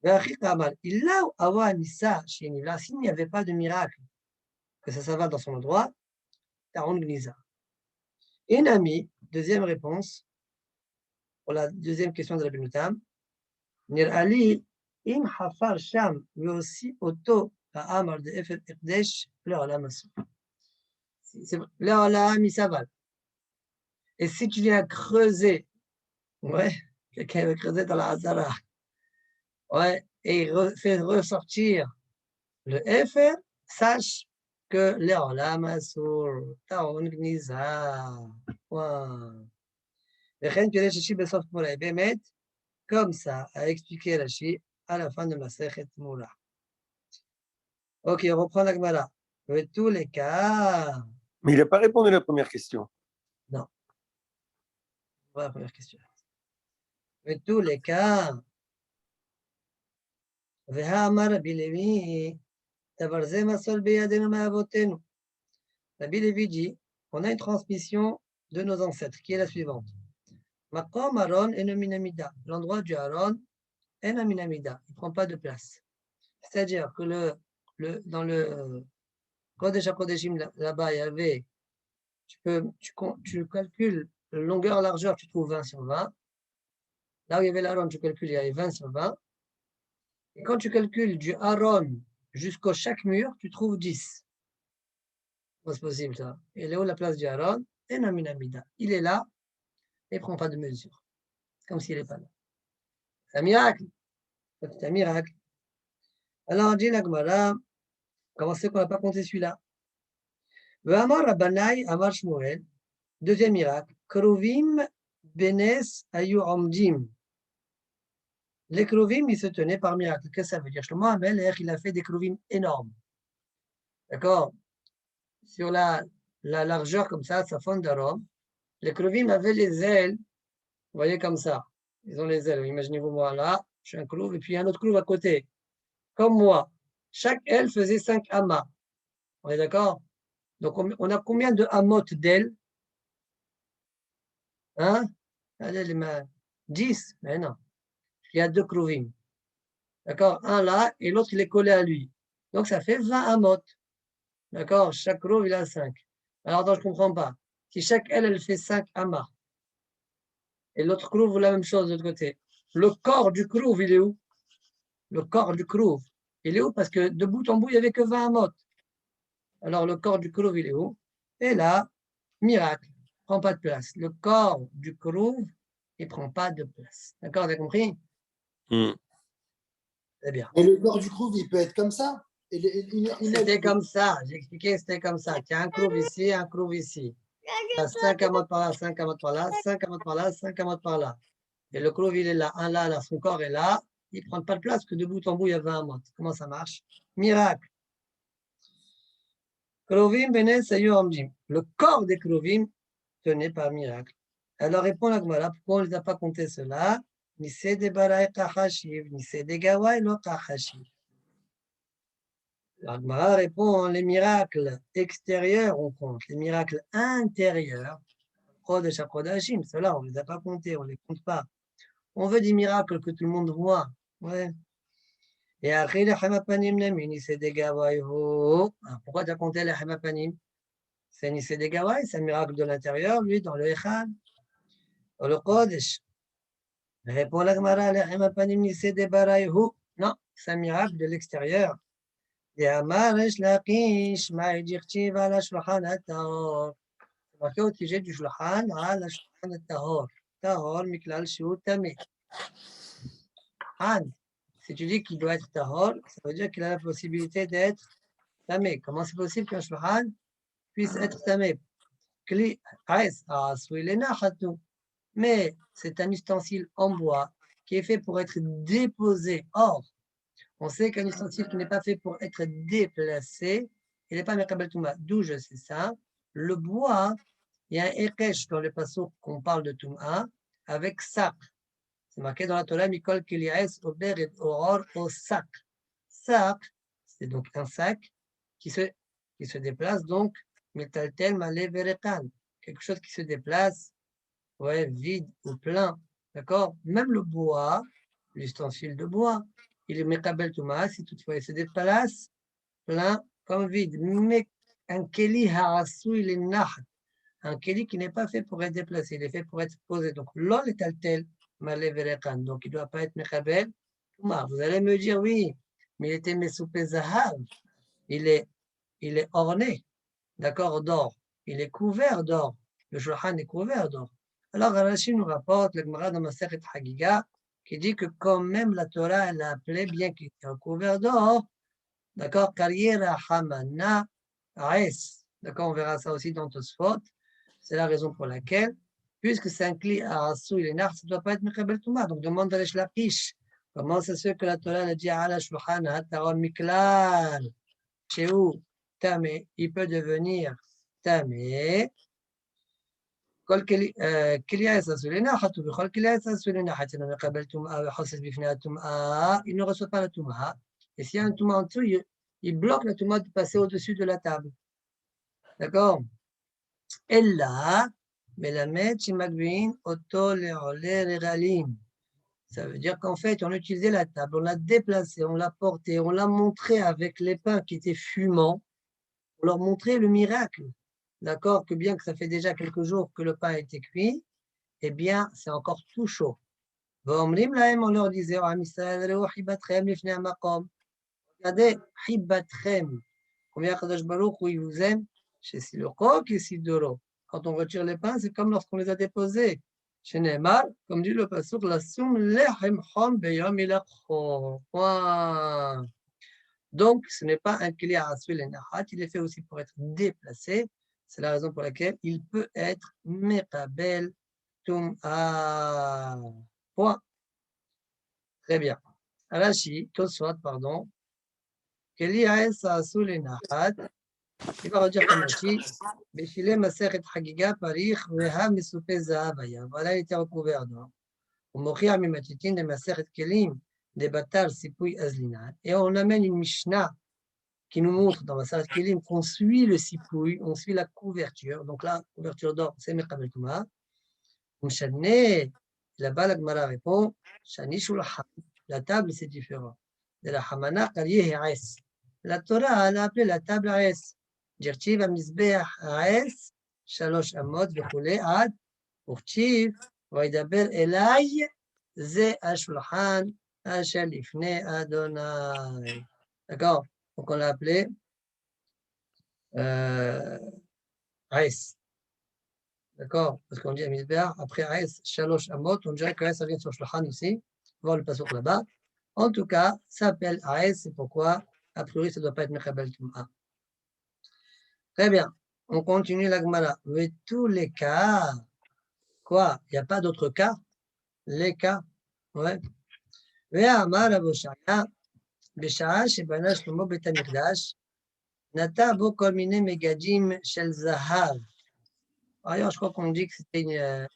S'il n'y avait pas de miracle, que ça va dans son endroit, Taron Gniza. Et Nami, deuxième réponse, pour la deuxième question de Rabbeinu Tam, Nir Ali, Im Hafar Sham, mais aussi Oto, Amar de Efet Ekdesh, l'Olam Asur. L'Olam, il s'avale. Et si tu viens creuser, ouais, quelqu'un veut creuser dans la Hazara, ouais, et fait ressortir le Efer, sache que l'Olam Asur, Taron Gniza. Comme ça, a expliqué Rashi à la fin de Masechet Moula. Ok, on reprend la Gemara. De tous les cas. Mais il n'a pas répondu à la première question. Non. Voilà la première question. De tous les cas. Rabbi Levi dit, on a une transmission de nos ancêtres qui est la suivante. Makom Aaron enominamida. L'endroit du Aaron enominamida. Il ne prend pas de place. C'est-à-dire que dans le Kodesh HaKodeshim, là-bas, il y avait, tu calcules longueur, largeur, tu trouves 20 sur 20. Là où il y avait l'Aaron, tu calcules, il y avait 20 sur 20. Et quand tu calcules du Aaron jusqu'au chaque mur, tu trouves 10. C'est possible ça. Et là où la place du Aaron, enominamida. Il est là, et il ne prend pas de mesure. comme s'il n'est pas là. C'est un miracle. C'est un miracle. Alors, dit la Gemara, comment c'est qu'on n'a pas compté celui-là? Amar Rabbanai, Amar Shmuel, deuxième miracle. Krovim benes ayu amdim. Les krovim, ils se tenaient par miracle. Qu'est-ce que ça veut dire? Shlomo Amelech, il a fait des krovim énormes. D'accord? Sur la largeur comme ça fonde d'arôme. Les krovim avaient les ailes, vous voyez comme ça. Ils ont les ailes. Imaginez-vous moi là, je suis un clouve et puis un autre clouve à côté. Comme moi. Chaque aile faisait 5 amas. On est d'accord? Donc on a combien de amotes d'ailes? Hein? Allez, les mains. 10? Mais non. Il y a 2 krovim. D'accord? Un là et l'autre il est collé à lui. Donc ça fait 20 amotes. D'accord? Chaque clouve il a 5. Alors attends, je ne comprends pas. Si chaque aile elle fait 5 amas. Et l'autre crouve, la même chose de l'autre côté. Le corps du crouve, il est où? Le corps du crouve, il est où? Parce que de bout en bout, il n'y avait que 20 amotes. Alors, le corps du crouve, il est où? Et là, miracle, il ne prend pas de place. Le corps du crouve, il ne prend pas de place. D'accord, vous avez compris? C'est bien. Et le corps du crouve, il peut être comme ça? C'était comme ça, j'ai expliqué, c'était comme ça. Il y a un crouve ici, un crouve ici. Il y a 5 amotes par là, 5 amotes par là, 5 amotes par là, 5 amotes par là. Et le clouve, il est là, un là, son corps est là. Il ne prend pas de place, parce que de bout en bout, il y a 20 amotes. Comment ça marche? Miracle. Krovim benes ayu amdim. Le corps des krovim tenait par miracle. Alors répond la Gemara, pourquoi on ne les a pas comptés cela? Ni c'est des baraï kachashiv, ni c'est des gawai lo kachashiv. La Gemara répond, les miracles extérieurs, on compte. Les miracles intérieurs, Chodesh HaKodashim, ceux-là, on ne les a pas comptés, on ne les compte pas. On veut des miracles que tout le monde voit. Ouais. Et après, les Hamapanim Namini, c'est des gawai ho. Pourquoi tu as compté les Hamapanim? C'est Nissé des Gawai, c'est un miracle de l'intérieur, lui, dans le Echad, dans le Kodesh. Répond la Gemara, le Hemapanim Nissé des Barayhu. Non, c'est un miracle de l'extérieur. Et Amar Shlakish, Maïdirchi, va la Shulchan Tahor. C'est marqué au sujet du Shulchan, à la Shulchan Tahor. Tahor, Miklal Shiu Tamé. Han, si tu dis qu'il doit être Tahor, ça veut dire qu'il a la possibilité d'être Tamé. Comment c'est possible qu'un Shulchan puisse être Tamé? Mais c'est un ustensile en bois qui est fait pour être déposé. Or, on sait qu'un ustensile qui n'est pas fait pour être déplacé, il n'est pas Mekabel Touma. D'où je sais ça? Le bois, il y a un Ekesh dans le passage qu'on parle de Touma avec sac. C'est marqué dans la Torah, Mikol Kiliaes, Ober et Oror au sac. Sac, c'est donc un sac qui se déplace donc. Metaltel malé verekan, quelque chose qui se déplace, ouais, vide ou plein, d'accord? Même le bois, l'ustensile de bois, il est mekabel touma, si toutefois il se déplace, plein comme vide. Mais un keli harassou, il est nahat, un keli qui n'est pas fait pour être déplacé, il est fait pour être posé. Donc, l'ol est altel malé verekan, donc il ne doit pas être mekabel touma. Vous allez me dire, oui, mais il était mesoupé zahav, il est orné. D'accord, d'or. Il est couvert d'or. Le Shulchan est couvert d'or. Alors, Rashi nous rapporte le Gemara dans Masechet Hagiga qui dit que quand même la Torah, elle a appelé, bien qu'il était couvert d'or, d'accord, Kariera Hamana Aes. D'accord, on verra ça aussi dans Tosfot. C'est la raison pour laquelle, puisque c'est un cli à Assou, il est nar, ça ne doit pas être Mekabel Touma. Donc, demande à l'Eshlakish. Comment c'est sûr que la Torah a dit Ala Shulchan Hataron Miklal? Chez où? Tamé, il peut devenir tamé. Il ne reçoit pas la touma. Et s'il y a un touma en dessous, il bloque la touma de passer au-dessus de la table. D'accord? Et là, ça veut dire qu'en fait, on a utilisé la table, on l'a déplacée, on l'a portée, on l'a montrée avec les pains qui étaient fumants. Pour leur montrer le miracle, d'accord, que bien que ça fait déjà quelques jours que le pain a été cuit, eh bien, c'est encore tout chaud. On leur disait, regardez, combien Kadosh Baruch Hu, il vous aime, chez Siloko et Sidoro. Quand on retire les pains, c'est comme lorsqu'on les a déposés. Shenemar, comme dit le pasuk, Lasum lechem chom beyom ilachor. Point. Donc, ce n'est pas un kli asul et nahat, il est fait aussi pour être déplacé. C'est la raison pour laquelle il peut être meqabel tum'a. Point. Très bien. Rashi, Tosfot, pardon. Kli asul et nahat. Il va redire comme Rashi. Beshile masechet chagiga parich veha misupé zahavaya. Voilà, il était recouvert d'or. Umochia mimatitin de masechet kelim de batal sipui azlinat. Et on amène une Mishnah qui nous montre dans Masechet Kelim qu'on suit le sipouille, on suit la couverture. Donc là, couverture d'or, c'est Mekabel Touma. Mshane, là-bas, la Gemara répond, Shani Shulchan. La table, c'est différent. De la Hamana, Kariye Ha'es. La Torah, elle a appelé la table Ha'es. Dirtiv Amizbeach Ha'es, Shalosh Amot, Vechule Ad, Urtiv, Vaidaber Elay, Ze Ashulchan, Asher Lifne Adonai. D'accord? Donc on l'a appelé Aes. D'accord? Parce qu'on dit à Misbéar, après Aes, Shalosh Amot, on dirait que Aes, ça vient sur Shulchan aussi. Voir le passage là-bas. En tout cas, ça s'appelle Aes, c'est pourquoi, a priori, ça ne doit pas être Mechabel Tum'a. Très bien. On continue la Gemara. Mais tous les cas, quoi? Il n'y a pas d'autres cas? Les cas? Ouais. Ve'amar Aboshaya, Besha'a Shebana Shlomo Bet HaMikdash, Nata bo kol miné megadim shel zahav. Ailleurs, je crois qu'on dit que c'était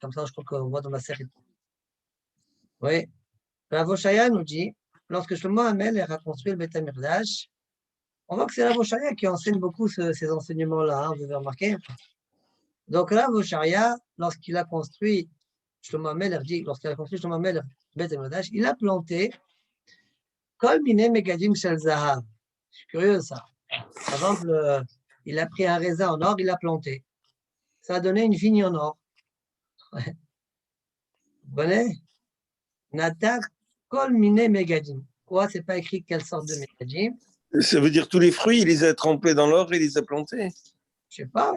comme ça, je crois qu'on voit dans la série. Oui. Rav Oshaya nous dit, lorsque Shlomo Hamel a reconstruit le Beth HaMikdash, on voit que c'est Rav Oshaya qui enseigne beaucoup ces enseignements-là, hein, vous avez remarqué. Donc Rav Oshaya, lorsqu'il a construit Shlomo Hamel, lorsqu'il a construit Shlomo Hamel Beth HaMikdash, il a planté kol miné megadim shel zahav. C'est curieux ça. Par exemple, il a pris un raisin en or, il l'a planté. Ça a donné une vigne en or. Ouais. Vous connaissez? Nata kol miné megadim. Quoi, c'est pas écrit quelle sorte de megadim? Ça veut dire tous les fruits, il les a trempés dans l'or et il les a plantés. Je sais pas.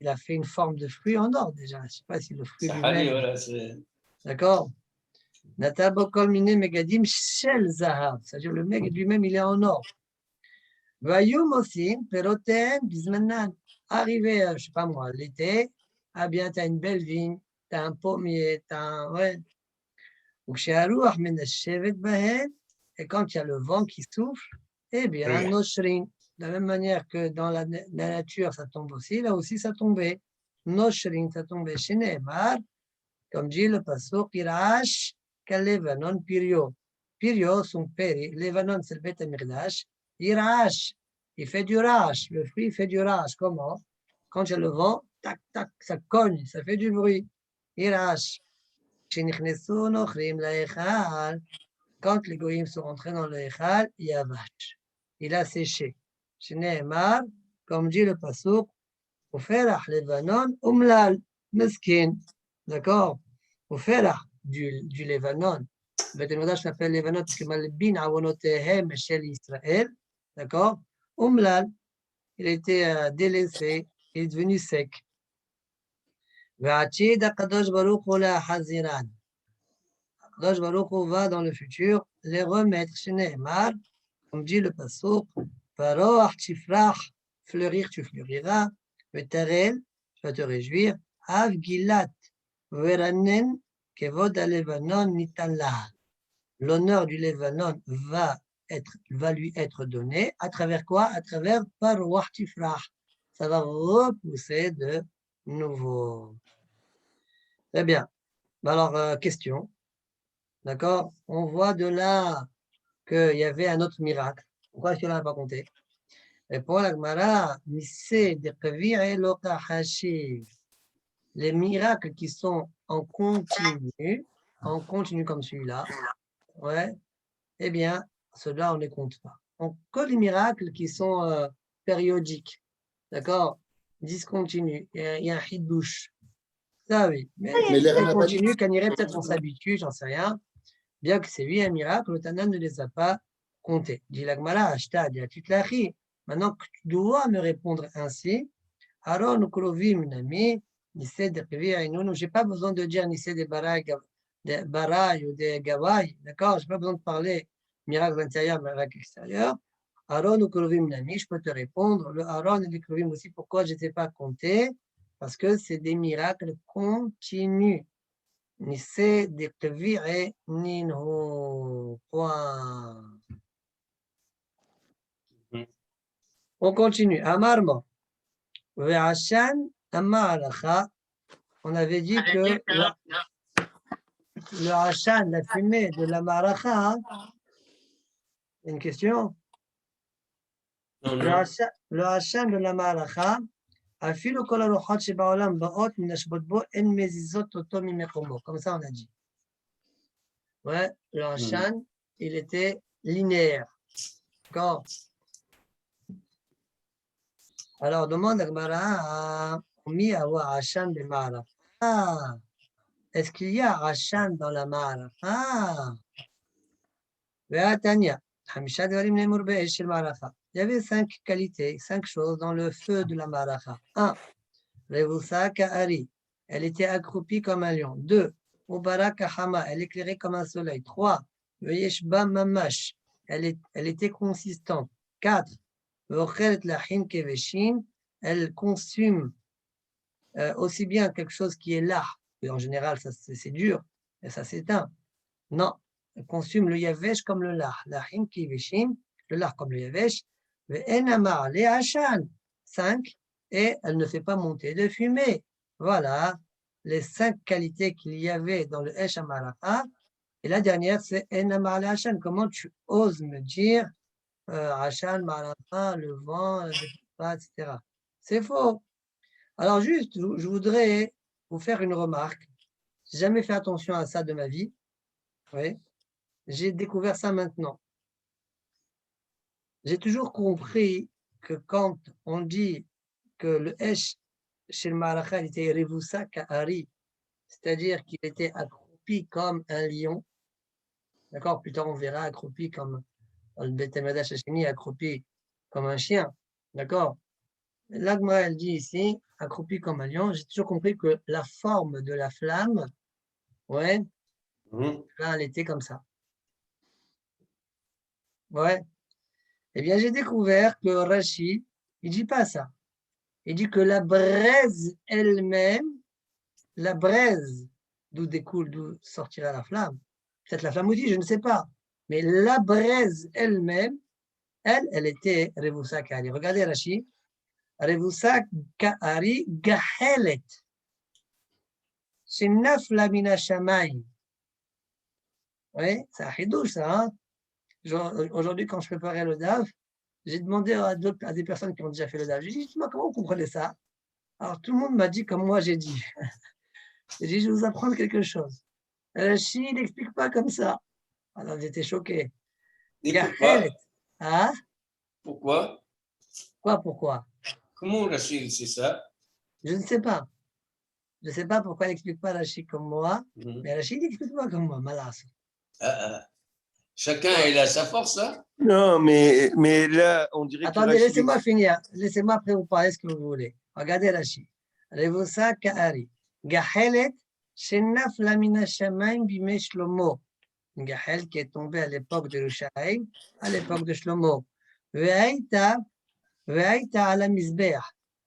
Il a fait une forme de fruit en or déjà. Je sais pas si le fruit lui-même. Voilà, D'accord? Nata kol miné megadim shel zahav. C'est-à-dire le meg lui-même, il est en or. Vayum aussi, perotem bizmanan. Arrivé, je sais pas moi, l'été, ah bien, tu as une belle vigne, tu as un pommier, tu as un. Ouais. Et quand il y a le vent qui souffle, eh bien, noshrin. De la même manière que dans la nature, ça tombe aussi, là aussi, ça tombait. Noshrin, ça tombait chez Nehemar, comme dit le pasuk, Irash, Kalevanon, Pirio. Pirio, son père, Levanon, c'est le Beth HaMikdash. Irash, il fait du rash. Le fruit fait du rash. Comment? Quand il y a le vent, tac, tac, ça cogne, ça fait du bruit. Irash. Quand les goyim sont rentrés dans le Echal, il a séché. Shneemar, comme dit le pasuk, Uferach Levanon umlal meskin. D'accord? Uferach du Levanon. Beth HaMikdash s'appelle Levanon parce que Malbin avonotehem shel Israël. D'accord? Umlal, il était délaissé, il est devenu sec. V'achid HaKadosh Baruch Hu le'achaziran. HaKadosh Baruch Hu va dans le futur les remettre chez Nehemar, comme dit le pasuk, Paroach tifrach, fleurir tu fleuriras, Vetarel, tu vas te réjouir, Av Gilat, Veranen, Kevod Levanon nitan laha. L'honneur du Levanon va lui être donné. À travers quoi? À travers Paroach tifrach. Ça va repousser de nouveau. Très bien. Alors, question. D'accord? On voit de là qu'il y avait un autre miracle. Pourquoi est-ce qu'il n'a pas compté? Répond la Gemara, les miracles qui sont en continu comme celui-là, ouais, eh bien, ceux-là, on ne les compte pas. On compte les miracles qui sont périodiques, d'accord? Discontinus. Il y a un hidouche. Ça, oui. Mais les continue, qu'on irait peut-être on s'habitue, j'en sais rien. Bien que c'est lui un miracle, le Tana ne les a pas comptés. Dit la Gemara, Ashtad, Yatitlachi. Maintenant que tu dois me répondre ainsi, alors nous krovim nami, Nissé de Kivir et Nounou. Je n'ai pas besoin de dire Nissé des Baraï ou des Gavaï. D'accord? Je n'ai pas besoin de parler miracle intérieur, miracle extérieur. Aaron ou Krovim Nami, je peux te répondre. Le Aaron et les Krovim aussi, pourquoi je ne sais pas compter? Parce que c'est des miracles continus. Nissé de Kivir et Ninhu. Point. On continue. Amarma. Ve'ashan Amaracha. On avait dit que le Hashan, la fumée de la Maracha, une question. Non, Le non. Hashan de la Maracha, אפילו כל הרוחות שבעולם באות מנשבות בו, הן מזיזות אותו ממקומו. Comme ça, on a dit. Ouais, le Hashan, il était linéaire. D'accord. Alors, demande à Gmara, mi awa Hashan de Maracha. Ah, est-ce qu'il y a Hashan dans la Maracha? Ah, Ve'atanya. Hamisha Devarim Ne'emur Be'esh Shel Maracha. Il y avait 5 qualités, 5 choses dans le feu de la Maracha. 1. Revusa Ka'ari. Elle était accroupie comme un lion. 2. Ubara Kahama. Elle éclairait comme un soleil. 3. Ve'yeshba Mamash. Elle était consistante. 4. Ve'ochelet Lachin Keveshin. Elle consume aussi bien quelque chose qui est là, et en général ça c'est dur, et ça s'éteint. Non, elle consume le yavesh comme le lach. Lachin Keveshin, le lach comme le yavesh. Ve'enamar le Hashan. 5. Et elle ne fait pas monter de fumée. Voilà les 5 qualités qu'il y avait dans le Esh HaMaracha. Et la dernière, c'est Enamar le Hashan. Comment tu oses me dire Hashan, Maracha, le vent, etc. C'est faux. Alors juste, je voudrais vous faire une remarque. Je n'ai jamais fait attention à ça de ma vie. Oui. J'ai découvert ça maintenant. J'ai toujours compris que quand on dit que le Esh chez le Maracha était Revusa Ka'ari, c'est-à-dire qu'il était accroupi comme un lion. D'accord? Plus tard, on verra accroupi comme le Beth Amikdash Hashemi, accroupi comme un chien. D'accord? L'Agma, elle dit ici, accroupi comme un lion. J'ai toujours compris que la forme de la flamme, ouais, là, elle était comme ça. Ouais. Eh bien, j'ai découvert que Rashi, il ne dit pas ça. Il dit que la braise elle-même, la braise d'où sortira la flamme, peut-être la flamme aussi, je ne sais pas, mais la braise elle-même, elle était Revusa Ka'ari. Regardez Rashi, Revusa Ka'ari Gahelet, Shenafla Mina Shamayim. Oui, c'est un chidouche ça. Hein? Aujourd'hui, quand je préparais le DAF, j'ai demandé à des personnes qui ont déjà fait le DAF, j'ai dit, dites-moi comment vous comprenez ça? Alors tout le monde m'a dit comme moi j'ai dit. J'ai dit, je vais vous apprendre quelque chose. Rashi, il n'explique pas comme ça. Alors j'étais choqué. Et pourquoi? Hein? Pourquoi? Pourquoi? Comment Rachid c'est ça? Je ne sais pas. Je ne sais pas pourquoi il n'explique pas Rashi comme moi, mais Rashi n'explique pas comme moi, malas. Chacun il a sa force, hein? Non, mais là, on dirait Attendez, que laissez-moi finir. Laissez-moi après vous parler ce que vous voulez. Regardez Rashi. Revusa Ka'ari. Gahelet, Shenaf Lamina Shamayim Bime Shlomo. Gahel qui est tombé à l'époque de Yerushalayim, à l'époque de Shlomo. Ve'aita ala Mizbeach.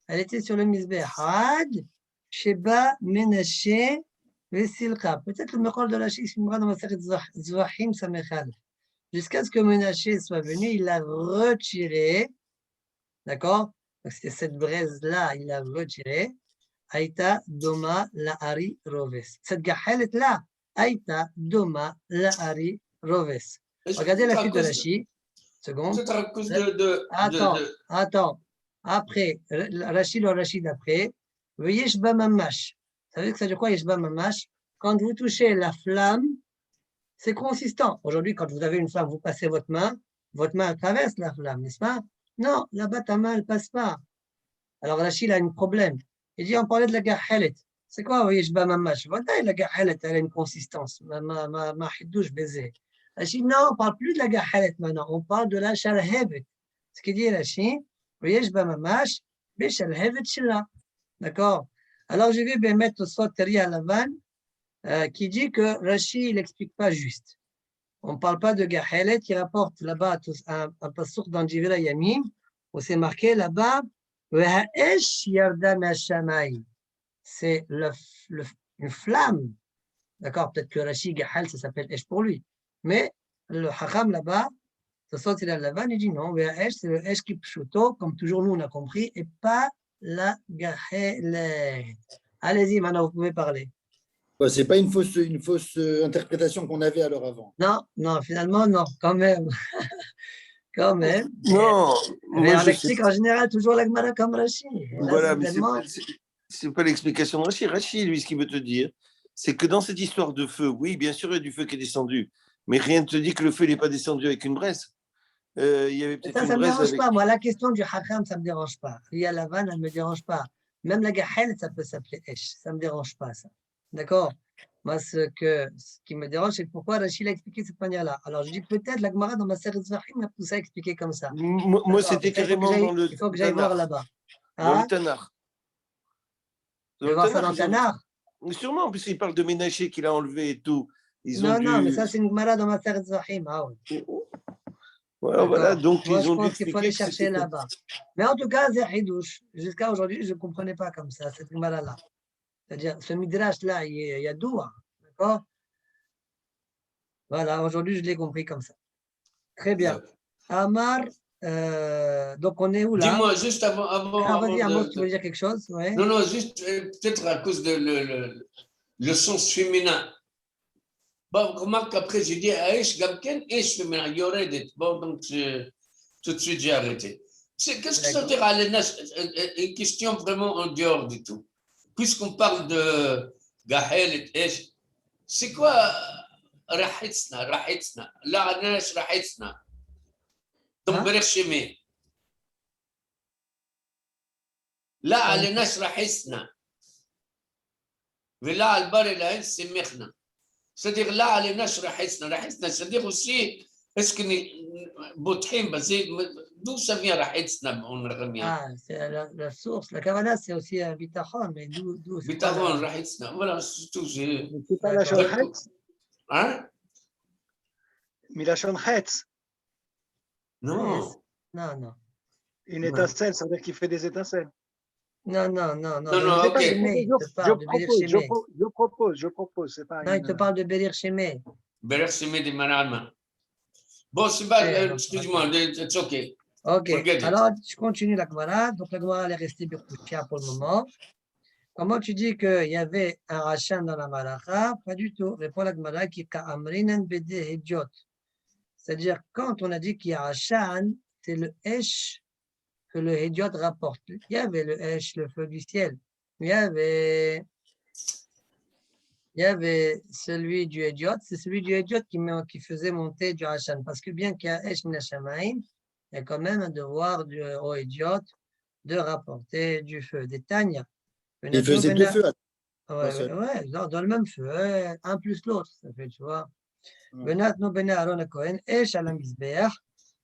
Elle était sur le Mizbeach. Ad, Sheba, Menashe, Vesilka. Peut-être le Mechol de Rashi expliquera dans ma série Zvachim Samechal. Jusqu'à ce que Menashe soit venu, il l'a retiré. D'accord? Donc c'était cette braise-là, il l'a retirée. Aïta, Doma, La'ari, Roves. Cette Gahelet-là, Aïta, Doma, La'ari, Roves. Regardez la suite de Rashi. Seconde. C'est à cause Attends. Après, Rashi, le Rashi d'après, Yeshba Mamash. Vous savez que ça veut dire quoi, Yeshba Mamash? Quand vous touchez la flamme, c'est consistant. Aujourd'hui, quand vous avez une flamme, vous passez votre main traverse la flamme, n'est-ce pas? Non, là-bas, ta main, elle ne passe pas. Alors, Rashi, il a un problème. Il dit, on parlait de la gahelet. C'est quoi, Yeshba Mamash? Voilà, la gahelet, elle a une consistance. Ma hidouche baiser. Rashi, non, on ne parle plus de la gahelet maintenant. On parle de la shalhevet. Ce qu'il dit Rashi, Yeshba Mamash, be shalhevet shila. D'accord? Alors, j'ai vu Bémet Tosfot Teri Alavan qui dit que Rashi, il n'explique pas juste. On ne parle pas de Gahelet qui rapporte là-bas un passouk dans Jivra Yamim où c'est marqué là-bas Ve'ha'esh yarda me'ashamayim. C'est une flamme. D'accord, peut-être que Rashi Gahel, ça s'appelle Esh pour lui. Mais le Hacham là-bas, Tosfot Teri Alavan, il dit non, Ve'ha'esh, c'est le Esh qui pshuto, comme toujours nous on a compris, et pas la Gahelet. Allez-y, maintenant vous pouvez parler. Ouais, c'est pas une fausse interprétation qu'on avait alors avant. Non, non, finalement, non, quand même. Quand même. Non, Mais moi on je sais. explique en général toujours la Gemara comme Rashi. Et là, Voilà, mais soudainement, c'est pas l'explication de Rashi. Rashi, lui, ce qu'il veut te dire, c'est que dans cette histoire de feu, oui, bien sûr, il y a du feu qui est descendu, mais rien ne te dit que le feu n'est pas descendu avec une braise. Il y avait peut-être ça une ne me braise dérange avec. pas. Moi, la question du Hakam, ça ne me dérange pas. Il y a la vanne, elle ne me dérange pas. Même la Gahel, ça peut s'appeler Esh. Ça ne me dérange pas, ça. D'accord? Moi, ce qui me dérange, c'est pourquoi Rachid a expliqué de cette manière-là. Alors, je dis peut-être la Gemara dans ma série de Zahim m'a poussé à expliquer comme ça. Moi, c'était carrément dans le Il faut que j'aille voir là-bas. Dans le Hein? Tanakh. Je vais voir ça dans le Tanakh. Sûrement, puisqu'il parle de Ménaché qu'il a enlevé et tout. Non, mais ça, c'est une Gemara dans ma série de Zahim. Ah ouais. Voilà, donc moi, ils ont je dû pense qu'il faut aller chercher là-bas. Mais en tout cas, Zahidouche, jusqu'à aujourd'hui, je ne comprenais pas comme ça, cette Gemara-là. C'est-à-dire, ce Midrash-là, il y a Doua. D'accord? Voilà, aujourd'hui, je l'ai compris comme ça. Très bien. Amar, donc on est où là? Dis-moi, juste avant vas-y, Amos, tu veux dire quelque chose? Ouais. Non, juste peut-être à cause de le sens féminin. Bon, remarque qu'après, j'ai dit Aïch, Gamken, Aïch féminin, Yoredet. Bon, donc tout de suite, j'ai arrêté. Qu'est-ce que ça veut dire, une question vraiment en dehors du tout. Puisqu'on parle de Gahel et Aïch, c'est quoi Rahitsna, La'anash Rahitsna? Donc, Berech Shemé. لا عليناش رحسنا ولا على البر العين سمخنا c'est-à-dire là عليناش رحسنا c'est-à-dire aussi est-ce que بوتحين بس d'où ça vient رحسنا on revient c'est la source la kavana c'est aussi bitachon mais d'où bitachon رحسنا voilà c'est tout c'est pas la shonhetz hein milachon hetz non une étincelle ça veut dire qu'il fait des étincelles. Non, ok. Je propose. C'est pas non, il te parle de Berir Shemé. Berir Shemé de Manama. Bon, c'est pas, excuse-moi, c'est ok. Ok, alors je continue la Gemara. Donc la Gemara est restée Birkushia pour le moment. Comment tu dis qu'il y avait un Rachan dans la Malacha? Pas du tout. Répond la Gemara qui est Amrinan Bede Hedjot. C'est-à-dire, quand on a dit qu'il y a Rachan, c'est le Esh que le Hédiot rapporte. Il y avait le Esh, le feu du ciel. Il y avait celui du Hédiot. C'est celui du Hédiot qui faisait monter du Hachan. Parce que bien qu'il y a Esh Minashamaim, il y a quand même un devoir au Hédiot de rapporter du feu, des Tanya. Il faisait deux feux. Ouais, dans le même feu. Un plus l'autre, ça fait, tu vois. Benatno ben Aaron Cohen, Esh al Mizbeach,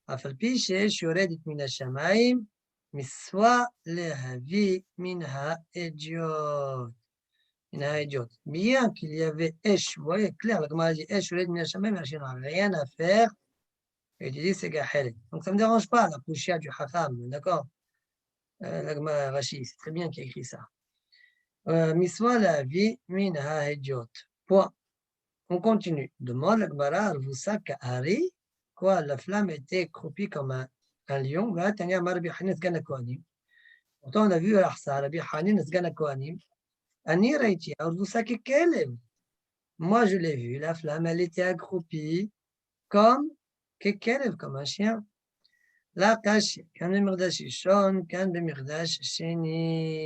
Afal pi she'esh yoredet min hashamayim, miswa lehavi min ha'ediot. Bien qu'il y avait Esh, vous voyez, clair, la Gemara dit Esh yoredet min hashamayim, il n'a rien à faire. Et il dit c'est Gahelet. Donc ça ne me dérange pas, la Pouchia du Hakam, d'accord? La Gemara Rashi, c'est très bien qu'il a écrit ça. Miswa lehavi min ha'ediot. Point. On continue. Demande la Gemara, Arvusa Ka'ari. Quoi, la flamme était croupie comme un lion. Pourtant, on a vu Rabbi Hanin Sgan Kohanim. Ani Reiti, Arvusa Kekelev. Moi, je l'ai vu, la flamme, elle était accroupie comme Kekelev, comme un chien. La Kash, Kan Bemirdash Ishon, Kan Bemirdash Sheni.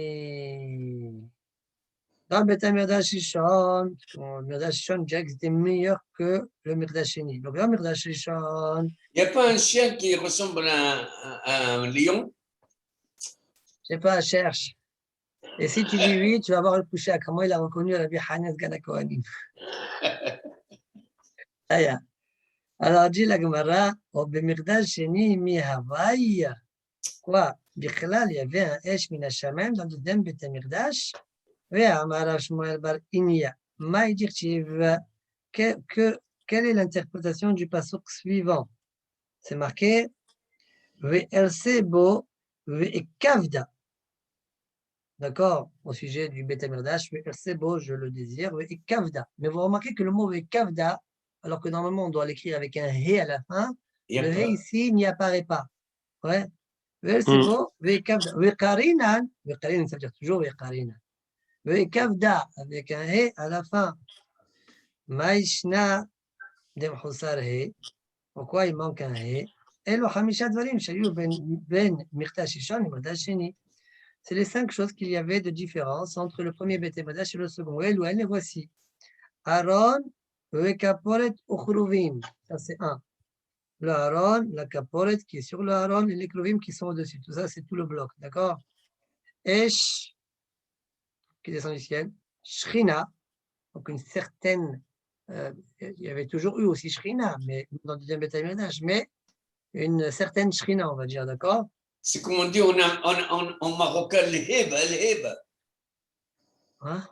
Dans le Beth Mirdash Rishon, le Mirdash Rishon, Jack, c'était meilleur que le Mirdash Sheni. Donc, le Mirdash Rishon. Il n'y a pas un chien qui ressemble à un lion? Je ne sais pas, cherche. Et si tu dis oui, tu vas voir le Pouchia, comment il a reconnu Rabbi Hanan Sgan Kohanim. Alors, dit la Gemara, au Mirdash Sheni, mi Hawaii. Quoi? Bichlal, il y avait un Esh Minashamem dans le deuxième Beth Mirdash. ואמר שמואל בר איניה, מה ידרשיב, quelle est l'interprétation du pasuk suivant? C'est marqué Ve'ersebo ve'ekavda. D'accord? Au sujet du Beth Amidrash, Ve'ersebo, je le désire, ve'ekavda. Mais vous remarquez que le mot ve'ekavda, alors que normalement on doit l'écrire avec un he à la fin, le he ici n'y apparaît pas. Ouais. Ve'ersebo ve'ekavda. Ve'karinan, ve'karinan, ça veut dire toujours ve'karinan. Ve'ekavda, avec un he à la fin. Maïshna demhusar he. Pourquoi il manque un he? אלו חמישה דברים שהיו בין מכתב הראשון למכתב השני. C'est les 5 choses qu'il y avait de différence entre le premier Beth Amikdash et le second. אלו, les voici. Aaron, vekaporet uchruvim. Ça, c'est 1. Le Aaron, la kaporet qui est sur le Aaron et les kruvim qui sont au-dessus. Tout ça, c'est tout le bloc. D'accord? Esh, qui descend du ciel. Shrina, donc une certaine. Il y avait toujours eu aussi Shrina, mais dans le deuxième Beth Amikdash, mais une certaine shrina, on va dire, d'accord? C'est comme on dit en marocain, l'heba. Hein?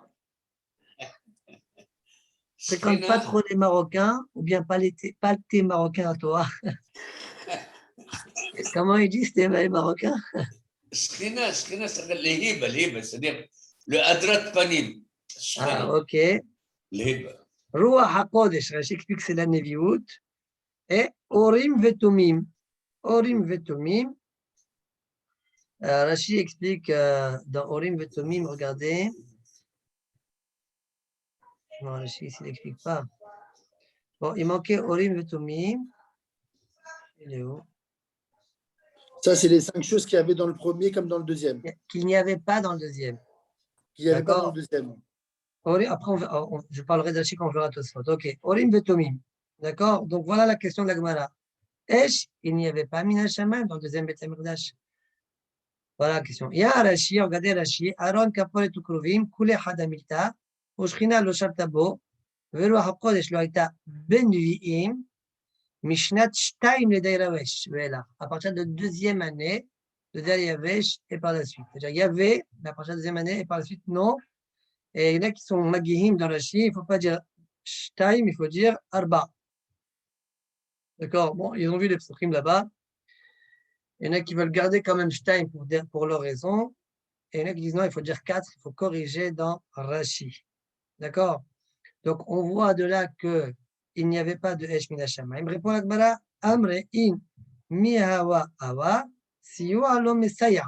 Je ne fréquente pas trop les Marocains, ou bien pas le thé marocain à toi. Comment ils disent thé marocain? Shrina, c'est l'heba, c'est-à-dire le adrat panim. Ah, ok. L'heba. Ruach HaKodesh, Rashi explique que c'est la Neviut. Et Orim Vetumim. Orim Vetumim. Rashi explique dans Orim Vetumim, regardez. Non, Rashi ici, il n'explique pas. Bon, il manquait Orim Vetumim. Il est où? Ça, c'est les 5 choses qu'il y avait dans le premier comme dans le deuxième. Qu'il n'y avait pas dans le deuxième. Qu'il n'y avait pas dans le deuxième. Après, je parlerai de Rashi quand on verra tout ça. Ok. Orim Vetumim. D'accord? Donc, voilà la question de la Gemara. Esh, il n'y avait pas Min Hashamayim dans le deuxième Beth Amikdash. Voilà la question. Ya Rashi, regardez Rashi. Aaron Kaporet Ukruvim, Kule Hadamilta, Ushchina Lo Shabtabo, Veruach HaKodesh Lo Haïta Ben Vi'im, Mishnat Shtaim Le Dairavesh. Voilà. À partir de deuxième année, de Dairavesh et par la suite. C'est-à-dire, il y avait, mais à partir de deuxième année et par la suite, non. Et il y en a qui sont Magihim dans Rashi, il ne faut pas dire Shtaim, il faut dire Arba. D'accord? Bon, ils ont vu les psachim là-bas. Il y en a qui veulent garder quand même Shtaim pour leur raison. Et il y en a qui disent non, il faut dire 4, il faut corriger dans Rashi. D'accord? Donc, on voit de là qu'il n'y avait pas de Esh Min Hashamayim. Répond la Gemara, Amre in mi hawa hawa, siwa lo mesaya.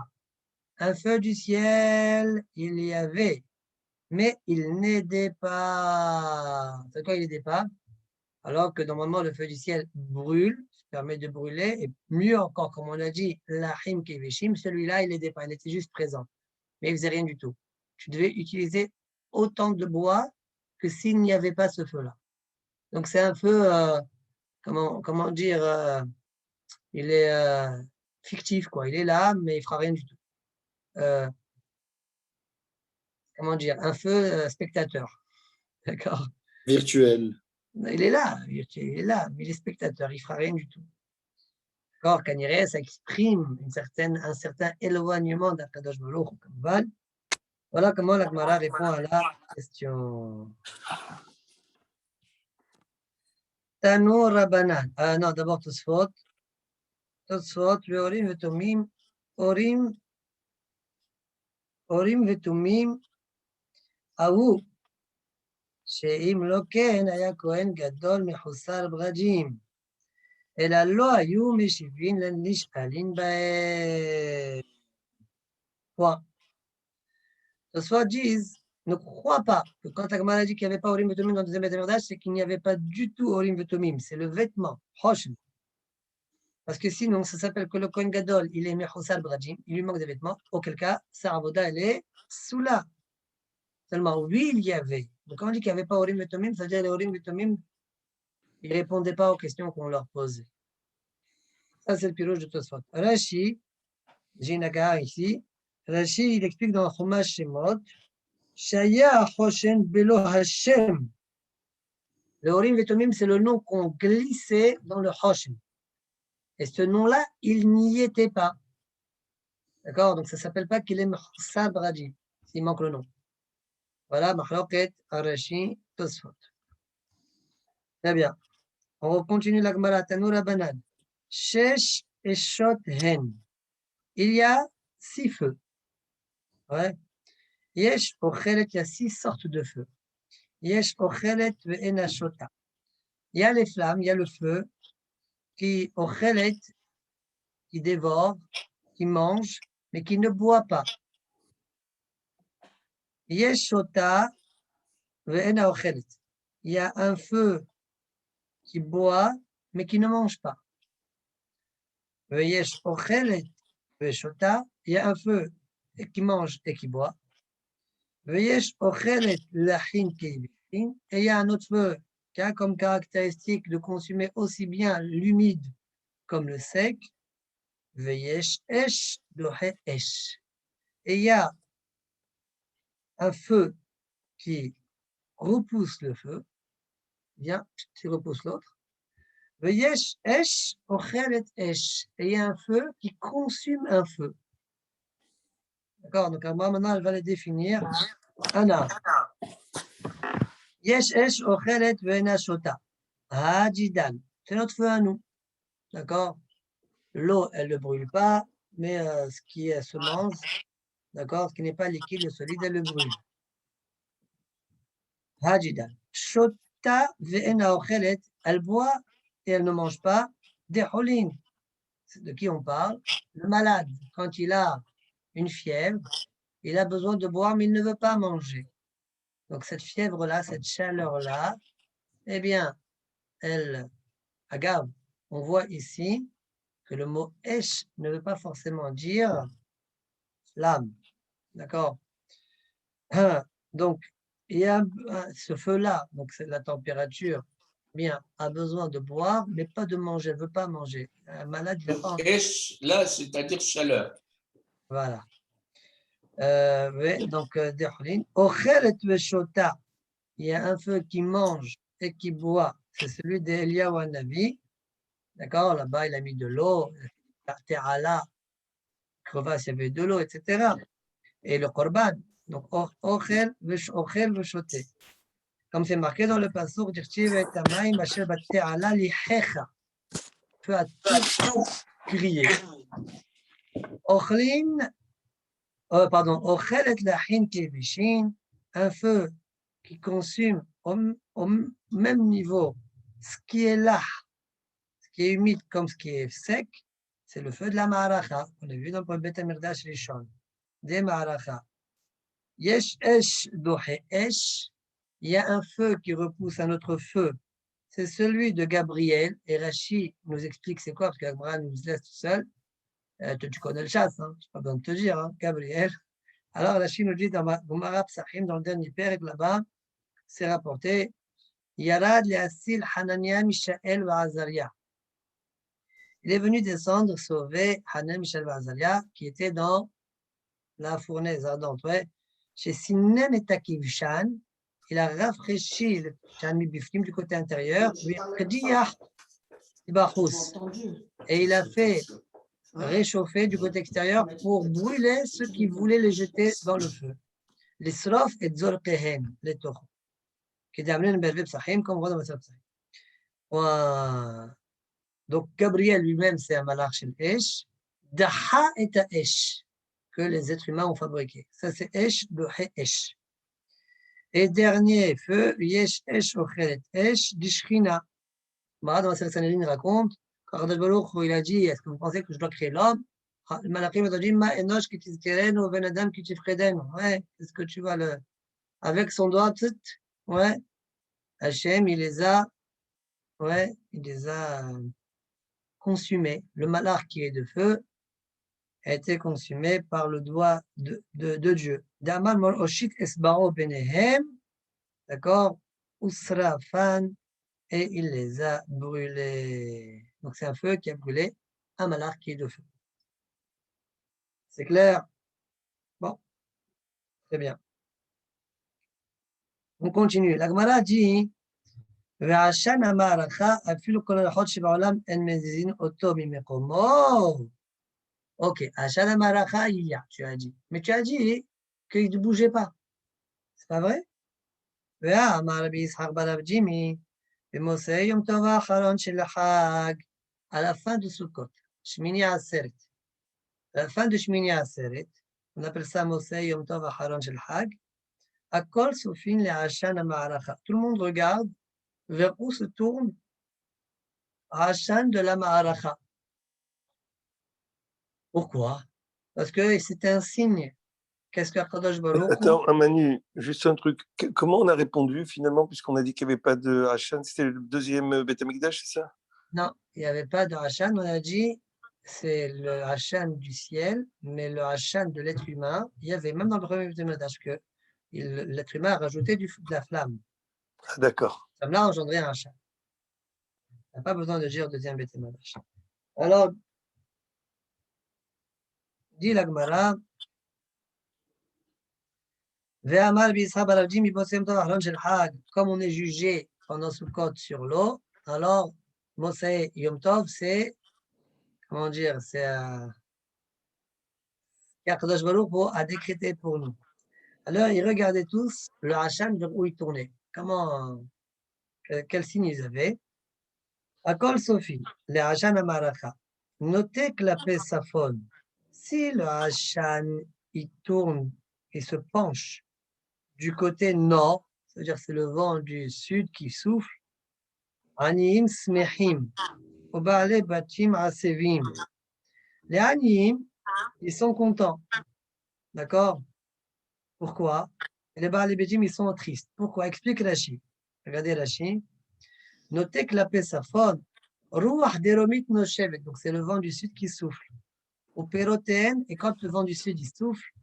Un feu du ciel, il y avait, mais il n'aidait pas. C'est quoi, il n'aidait pas? Alors que normalement, le feu du ciel brûle, permet de brûler, et mieux encore, comme on a dit, l'ahim keveshim, celui-là, il n'aidait pas, il était juste présent, mais il ne faisait rien du tout. Tu devais utiliser autant de bois que s'il n'y avait pas ce feu-là. Donc, c'est un feu, comment dire, il est fictif, quoi. Il est là, mais il ne fera rien du tout. Comment dire, un feu spectateur. D'accord? Virtuel. Il est là, mais il est spectateur, il ne fera rien du tout. D'accord? Kaniré, ça exprime un certain éloignement d'Akadosh Baruch Hu. Voilà comment la Gemara répond à la question. Tano Rabbanan. Non, d'abord Tosfot. Tosfot, Orim Vetumim. Orim Vetumim. Aou. שאם לא כן, היה כהן גדול מחוסר ברג'ים. אלא לא היו משיבים לנשאלים בהם. Point. Tosfot disent, ne crois pas que quand la Gemara dit qu'il n'y avait pas Orim Vetumim dans le deuxième Beth Amikdash, c'est qu'il n'y avait pas du tout Orim Vetumim. C'est le vêtement, Hoshen. Parce que sinon, ça s'appelle que le Kohen Gadol, il est Mechosar Brajim, il lui manque des vêtements. Auquel cas, sa avoda, elle est Soula. Seulement, oui, il y avait. Donc, quand on dit qu'il n'y avait pas Orim Vetumim, ça veut dire que les Orim Vetumim, ils ne répondaient pas aux questions qu'on leur posait. Ça, c'est le pirouge de Tosfot. Rashi, j'ai une agar ici. Rashi, il explique dans Chumash Shemot, Shaya Hoshen Belo Hashem. Le Orim Vetumim, c'est le nom qu'on glissait dans le Hoshen. Et ce nom-là, il n'y était pas. D'accord? Donc, ça ne s'appelle pas qu'il est Mechoussar Brajim, s'il manque le nom. Voilà, Mahloket, Arashi, Tosfot. Très bien. On continue la Gemara, Tanoura Banane. Shesh et Shot Hen. Il y a 6 feux. Ouais. Yesh Ochelet, il y a 6 sortes de feux. Yesh Ochelet ve'ena Shota. Il y a les flammes, il y a le feu qui Ochelet, qui dévore, qui mange, mais qui ne boit pas. Yesh Shota ve'ena Ochelet. Il y a un feu qui boit, mais qui ne mange pas. Ve'yesh Ochelet ve'shota. Il y a un feu qui mange et qui boit. Ve'yesh Ochelet lachin ke'ibichin. Et il y a un autre feu qui a comme caractéristique de consommer aussi bien l'humide comme le sec. Ve'yesh esh dohe esh. Et il y a un feu qui repousse le feu, bien, qui repousse l'autre. Ve'yesh esh ochelet esh. Et il y a un feu qui consume un feu. D'accord, donc moi maintenant elle va les définir. Anna. Yesh esh ochelet ve'ena shota. Hajidan. C'est notre feu à nous. D'accord. L'eau, elle ne brûle pas, mais ce qui est semence, d'accord, ce qui n'est pas liquide, le solide, elle le brûle. Hajidan. Shota ve'ena ochelet. Elle boit et elle ne mange pas. Deholin. De qui on parle? Le malade. Quand il a une fièvre, il a besoin de boire, mais il ne veut pas manger. Donc cette fièvre-là, cette chaleur-là, eh bien, elle agave. On voit ici que le mot esh ne veut pas forcément dire flamme. D'accord? Donc, il y a ce feu-là, donc c'est la température, bien, a besoin de boire, mais pas de manger, ne veut pas manger. Un malade, il n'a pas envie. Esh, là, c'est-à-dire chaleur. Voilà. Donc, Deholin. Ochelet veshota. Il y a un feu qui mange et qui boit. C'est celui d'Eliyahu Hanavi. D'accord? Là-bas, il a mis de l'eau. La Te'ala, crevasse, il y avait de l'eau, etc. Et le Korban. Donc, Ochel veshoté. Comme c'est marqué dans le passouk, Dirtiv et Tamaim, Asher bat Te'ala lihecha. Feu à tout griller. Ochlin. Pardon, Ochelet lachin kevishin, un feu qui consume au même niveau ce qui est là, ce qui est humide comme ce qui est sec, c'est le feu de la Ma'aracha. On a vu dans le Beth Amidrash Rishon, des Ma'aracha. Yesh esh dohe esh, il y a un feu qui repousse un autre feu. C'est celui de Gabriel, et Rashi nous explique c'est quoi, parce qu'Abraham nous laisse tout seul. Tu connais le chasse, hein? Je n'ai pas besoin de te dire, hein? Gabriel. Alors, la Chine nous dit dans Gemara Psachim, dans le dernier père, là-bas, c'est rapporté Yarad Leasil Hanania, Mishaël và Azaria. Il est venu descendre sauver Hanania, Mishaël và Azaria, qui était dans la fournaise ardente. Ouais. Chez Sinen et Takivshan, il a rafraîchi le Chanmi Biflim du côté intérieur, et il a fait réchauffer du côté extérieur pour brûler ceux qui voulaient les jeter dans le feu. Les srof et tzorkehen, les torts. Qui est amené dans Psachim, comme on voit dans le Psachim. Donc, Gabriel lui-même, c'est un malach shel Esh. Daha et Esh, que les êtres humains ont fabriqué. Ça, c'est Esh, Dohe Esh. Et dernier feu, Yesh Esh Ochelet Esh, Dishchina. Dans la Sanhedrin raconte, quand il a dit, est-ce que vous pensez que je dois créer l'homme? Le malachim a dit, Ma enosh ki tizkerenu, ben adam ki tifredenu. Ouais, est-ce que tu vas le. Avec son doigt, ouais, Hachem, il les a consumés. Le malach qui est de feu a été consumé par le doigt de Dieu. Daman mol oshit esbaro benehem, d'accord, usrafan, et il les a brûlés. Donc c'est un feu qui a brûlé un malach qui est de feu. C'est clair? Bon, très bien. On continue. La Gemara dit ועשן המערכה, אפילו כל הרוחות שבעולם אין מזיזין אותו ממקומו. Ok, עשן המערכה, il y a, tu as dit. Mais tu as dit qu'il ne bougeait pas. C'est pas vrai? ואמר רבי יצחק ברב ג'ימי, במוצאי יום טוב האחרון של החג, à la fin de Sukkot, שמיני עצרת. À la fin de שמיני עצרת, on appelle ça מוצאי יום טוב האחרון של חג, הכל סופין לעשן המערכה. Tout le monde regarde vers où se tourne העשן de la מערכה. Pourquoi? Parce que c'est un signe. Qu'est-ce qu'Akadosh Baruch Hu? Attends, Manu, juste un truc. Comment on a répondu finalement, puisqu'on a dit qu'il n'y avait pas de Hachan? C'était le deuxième Beth Amikdash, c'est ça? Non, il n'y avait pas de Hachan. On a dit c'est le Hachan du ciel, mais le Hachan de l'être humain, il y avait même dans le premier Beth Amikdash que l'être humain a rajouté de la flamme. Ah, d'accord. Ça l'a engendré un Hachan. On n'a pas besoin de dire deuxième Beth Amikdash. Alors, dit la Gemara, comme on est jugé pendant Sukkot sur l'eau, alors Moshe Yom Tov, c'est, comment dire, c'est qu'Akadosh Baruch Hu a décrété pour nous. Alors ils regardaient tous le Hachan vers où il tournait. Quel signe ils avaient? Akol Sophie, le Hachan Amaracha. Notez que la paix s'affone. Si le Hachan il tourne et se penche du côté nord, c'est-à-dire c'est le vent du sud qui souffle, Aniyim smechim, Obale batim asevim. Les Aniyim, ils sont contents. D'accord? Pourquoi? Et les Baal Batim, ils sont tristes. Pourquoi? Explique Rashi. Regardez Rashi. Notez que la paix s'affone. Ruach deromit noshevet. Donc c'est le vent du sud qui souffle. Au pérotéen, et quand le vent du sud il souffle,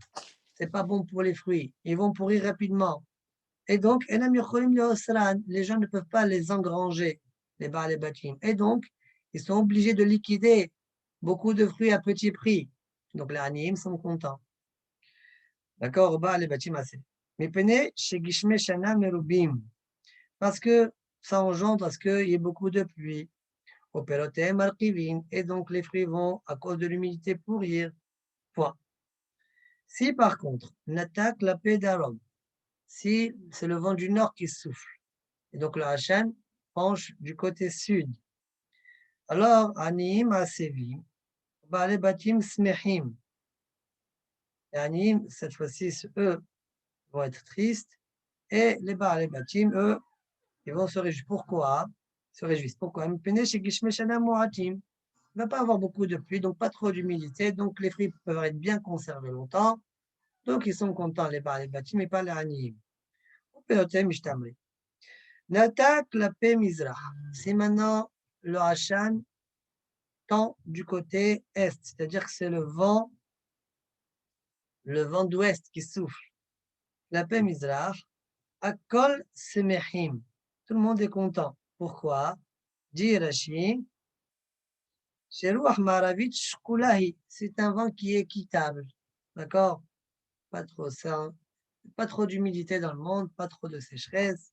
c'est pas bon pour les fruits. Ils vont pourrir rapidement. Et donc, les gens ne peuvent pas les engranger, les Baal Batim. Et donc, ils sont obligés de liquider beaucoup de fruits à petit prix. Donc, les Aniyim sont contents. D'accord? Baal Batim assez. Mais pene chez Gishme Shana Merubim. Parce que ça engendre à ce qu'il y ait beaucoup de pluie. Au Perotem Markivin. Et donc, les fruits vont, à cause de l'humidité, pourrir. Point. Si par contre, on attaque la paix d'Arom, si c'est le vent du nord qui souffle, et donc le Hachan penche du côté sud, alors Aniyim Asevim, Baale Batim Smechim. Les Aniyim, cette fois-ci, eux, vont être tristes, et les Baale Batim, eux, ils vont se réjouir. Pourquoi? Se réjouissent. Pourquoi? Il ne va pas avoir beaucoup de pluie, donc pas trop d'humidité, donc les fruits peuvent être bien conservés longtemps, donc ils sont contents, les Baale Batim, mais pas les Aniyim. Natak la paix Mizrah. C'est maintenant le Hachan tend du côté est, c'est-à-dire que c'est le vent d'ouest qui souffle. La paix Mizrah, Akol Semechim. Tout le monde est content. Pourquoi? Dit Rashi, Sheruach Maravit Shkulahi. C'est un vent qui est équitable. D'accord? Pas trop d'humidité dans le monde, pas trop de sécheresse.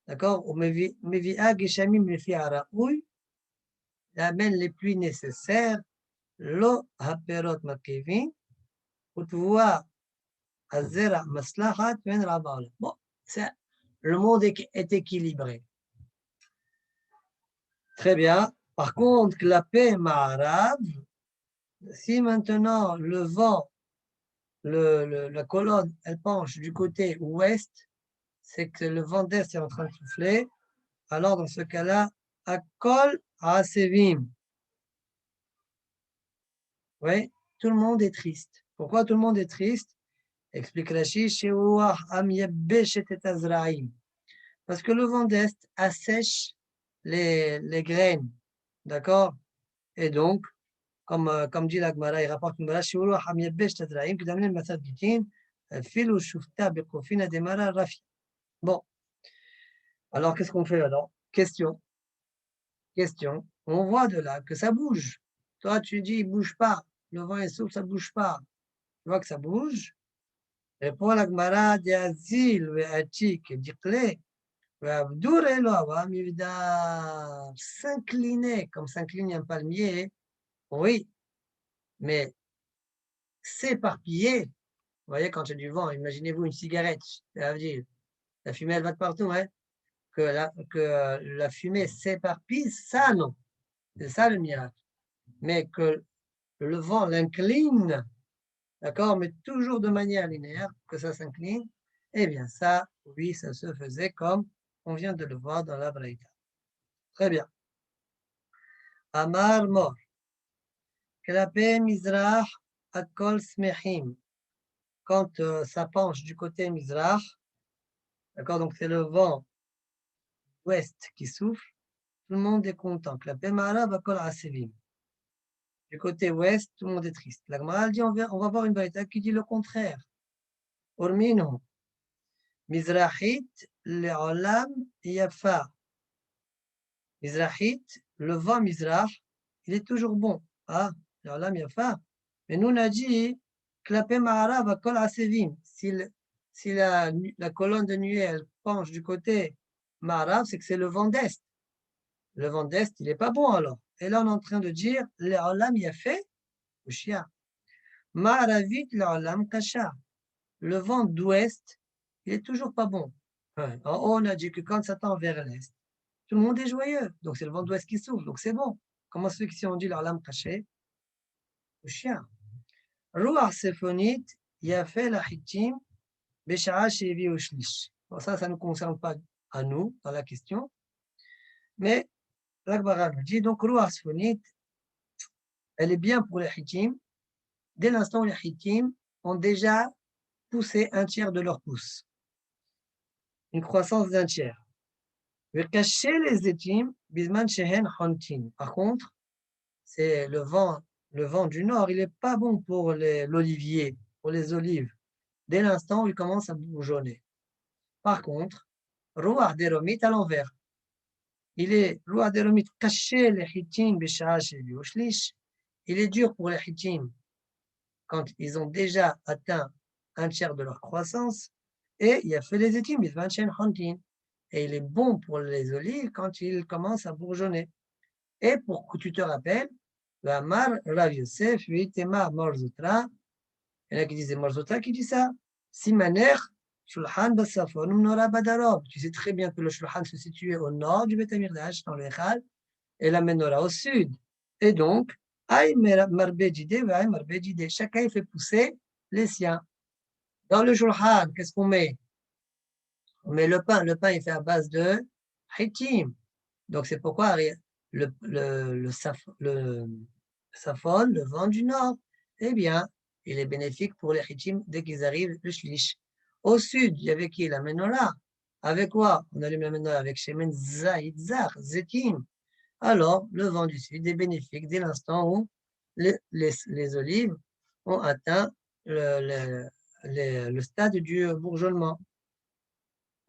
D'accord? Mevi'a Geshamim Lefi Araoui. Il amène les pluies nécessaires. Lo haperot makevin. Utvoa azera maslahat ven rabal. Bon, le monde est équilibré. Très bien. Par contre, la paix ma'arav, si maintenant le vent, la colonne, elle penche du côté ouest, c'est que le vent d'est est en train de souffler, alors dans ce cas-là, akol asevim. Oui, tout le monde est triste. Pourquoi tout le monde est triste? Explique Rashi, parce que le vent d'est assèche les graines. D'accord? Et donc, comme dit la Gemara, il rapporte une Gemara, bon, alors qu'est-ce qu'on fait alors? Question. On voit de là que ça bouge. Toi, tu dis, il ne bouge pas. Le vent est souffle, ça ne bouge pas. Tu vois que ça bouge. Répond la Gemara, Diazil, Ve'atik, Dikle, Ve'abdur Eloavam, il va s'incliner, comme s'incline un palmier. Oui, mais s'éparpiller, voyez, quand il y a du vent, imaginez-vous une cigarette, ça veut dire, la fumée, elle va de partout, hein? Que la fumée s'éparpille, ça, non. C'est ça le miracle. Mais que le vent l'incline, d'accord, mais toujours de manière linéaire, que ça s'incline, eh bien ça, oui, ça se faisait comme on vient de le voir dans la Braïta. Très bien. Amar Mor. Klape Mizrach Akol Smechim. Quand ça penche du côté Mizrach, d'accord, donc c'est le vent ouest qui souffle, tout le monde est content. Klape Ma'arav Akol Asevim. Du côté ouest, tout le monde est triste. La Gemara dit, on va voir une Braïta qui dit le contraire. Ormino. Mizrachit le'olam yafa. Mizrachit, le vent Mizrach, il est toujours bon. Ah, le'olam yafa. Mais nous, on a dit, Klape Ma'arav Akol Asevim. Si la colonne de nuée, elle penche du côté Ma'arav, c'est que c'est le vent d'est. Le vent d'est, il n'est pas bon alors. Et là, on est en train de dire, le'olam yafa, ou chia. Ma'aravit le'olam kasha. Le vent d'ouest, il est toujours pas bon. Ouais. En haut, on a dit que quand ça tend vers l'est, tout le monde est joyeux. Donc c'est le vent d'ouest qui souffle, donc c'est bon. Comment se fait qu'ici on dit leur lame cachée? Au chien. Ruach sefonit, yafé la hitim, besha'a shevi ushlish. Bon, ça ne nous concerne pas à nous dans la question. Mais l'Akbara nous dit, donc Ruach sefonit, elle est bien pour les hitim, dès l'instant où les hitim ont déjà poussé un tiers de leur pouce. Une croissance d'un tiers. Cacher les étimes, bisman shehen hantin. Par contre, c'est le vent du nord, il n'est pas bon pour l'olivier, pour les olives, dès l'instant où il commence à bourgeonner. Par contre, Ruach deromit à l'envers. Ruach deromit cacher les hitim b'sha'ash ushlish. Il est dur pour les hitim quand ils ont déjà atteint un tiers de leur croissance, et il a fait les étimes, bisman shehen hantin. Et il est bon pour les olives quand ils commencent à bourgeonner. Et pour que tu te rappelles, Amar Rav Yosef, Vitema Morzutra, il y en a qui disent Morzutra qui dit ça. Simaner, Shulchan Basafon, Nora Badarob. Tu sais très bien que le Shulchan se situait au nord du Beth Amikdash, dans le Echal, et la Menorah au sud. Et donc, Aïe Marbejide, Aïe Marbejide. Chacun fait pousser les siens. Dans le Shulchan, qu'est-ce qu'on met? On met le pain. Le pain est fait à base de hitim. Donc, c'est pourquoi le safon, le vent du nord, eh bien, il est bénéfique pour les hitim dès qu'ils arrivent, le shlish. Au sud, il y avait qui? La menorah. Avec quoi? On allume la menorah avec shemen zaïd zar, zetim. Alors, le vent du sud est bénéfique dès l'instant où les olives ont atteint le stade du bourgeonnement.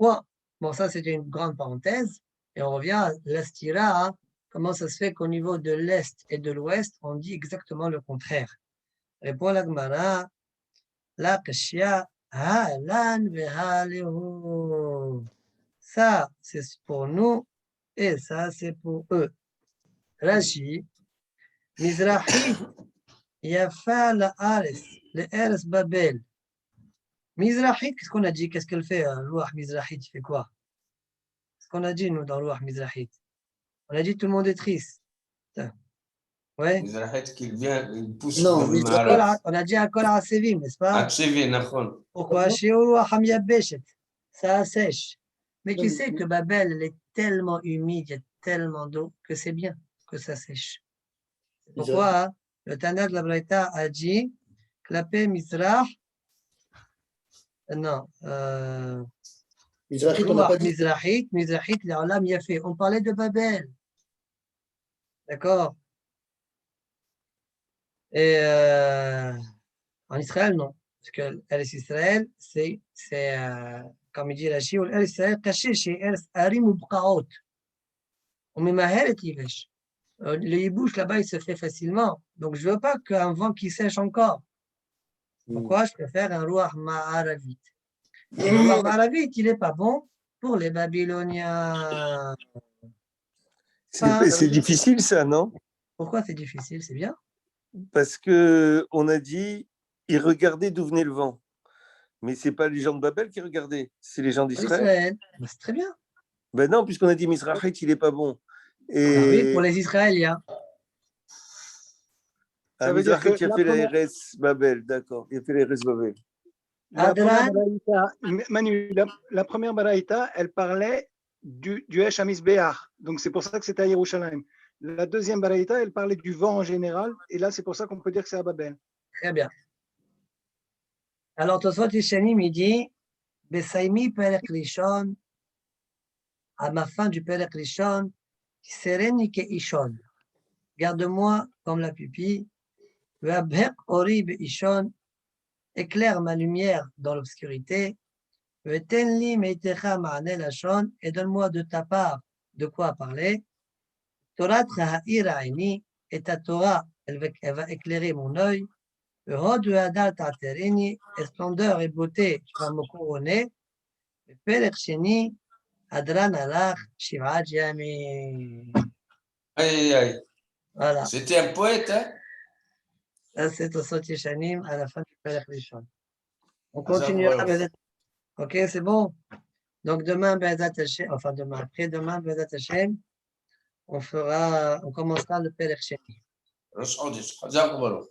Bon, ça, c'était une grande parenthèse. Et on revient à l'astira. Comment ça se fait qu'au niveau de l'Est et de l'Ouest, on dit exactement le contraire? Répond la Gemara, la kashia, ha'lan ve'halehu. Ça, c'est pour nous, et ça, c'est pour eux. Rashi, Mizrahi, yafa la'ares, l'Eres Babel. Mizrahi, qu'est-ce qu'on a dit? Qu'est-ce qu'elle fait? Louah Mizrahi, tu fais quoi? Qu'est-ce qu'on a dit, nous, dans Louah Mizrahi? On a dit tout le monde est triste. Ouais. Mizrahit qui vient, il pousse Non, vers le Mizrahit. Maharaj. On a dit Akol Asevim, n'est-ce pas? Atsevi, Nafon. Pourquoi? Chez Oroua Hamia Beshet, ça sèche. Mais Non, tu mais- sais que Babel, elle est tellement humide, il y a tellement d'eau que c'est bien que ça sèche. C'est pourquoi le Tana de la Braïta a dit Klapé Mizrach, non, Mizrahit, on n'a pas dit. Mizrahit, l'Olam Yafé. On parlait de Babel. D'accord? Et en Israël, non. Parce que Eretz Israël, c'est comme il dit Rashi, Eretz Israël caché chez Eretz Harim ou Bqaot. On met Maher et Yivesh. Le hibouche là-bas, il se fait facilement. Donc, je ne veux pas qu'un vent qui sèche encore. Pourquoi? Je préfère un Ruach Ma'aravit. Et le Ruach Ma'aravit, il n'est pas bon pour les Babyloniens. C'est difficile, ça, non? Pourquoi c'est difficile? C'est bien. Parce qu'on a dit, ils regardaient d'où venait le vent. Mais c'est pas les gens de Babel qui regardaient, c'est les gens d'Israël. Israël. Ben, c'est très bien. Ben non, puisqu'on a dit Mizrahit, il n'est pas bon. Ah oui, Et pour les Israéliens. Ça veut dire que Mizrahit, il a fait la RS Babel, d'accord. Il a fait la RS Babel. la première Adran, baraïta, Manu, la première baraïta, elle parlait du Esh HaMizbeach. Donc c'est pour ça que c'était à Yerushalayim. La deuxième baraïta, elle parlait du vent en général. Et là, c'est pour ça qu'on peut dire que c'est à Babel. très bien. Alors, Tosfot Yeshanim, il dit, Besaimi Perek Rishon, à ma fin du Perek Rishon, Sereni ke Ishon. Garde-moi comme la pupille. Ve'abhek ori be'ishon. Éclaire ma lumière dans l'obscurité. Ve'ten li meitecha ma'ane lashon. Et donne-moi de ta part de quoi parler. Torah ha'ir aini. Et ta Torah, elle va éclairer mon œil. Ve'hod ve'adal ta'terini. Et splendeur et beauté, tu vas me couronner. Perek sheni. Adran alach shiv'at yamim. Aïe, aïe. Voilà. C'était un poète, hein? Ça, c'est Tosfot Yeshanim à la fin du Perek Rishon. On Ah, ça, continuera. ouais. Ok, c'est bon. Donc demain, Be'ezat Hashem, enfin demain, après-demain, Be'ezat Hashem, on commencera le Perek Sheni. Rosh Chodesh. Chazak Baruch.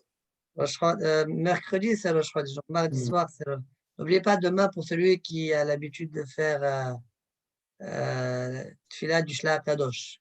Mercredi, c'est Rosh Chodesh. Donc mardi soir, c'est le. N'oubliez pas demain pour celui qui a l'habitude de faire Tfilah du Shlach Kadosh.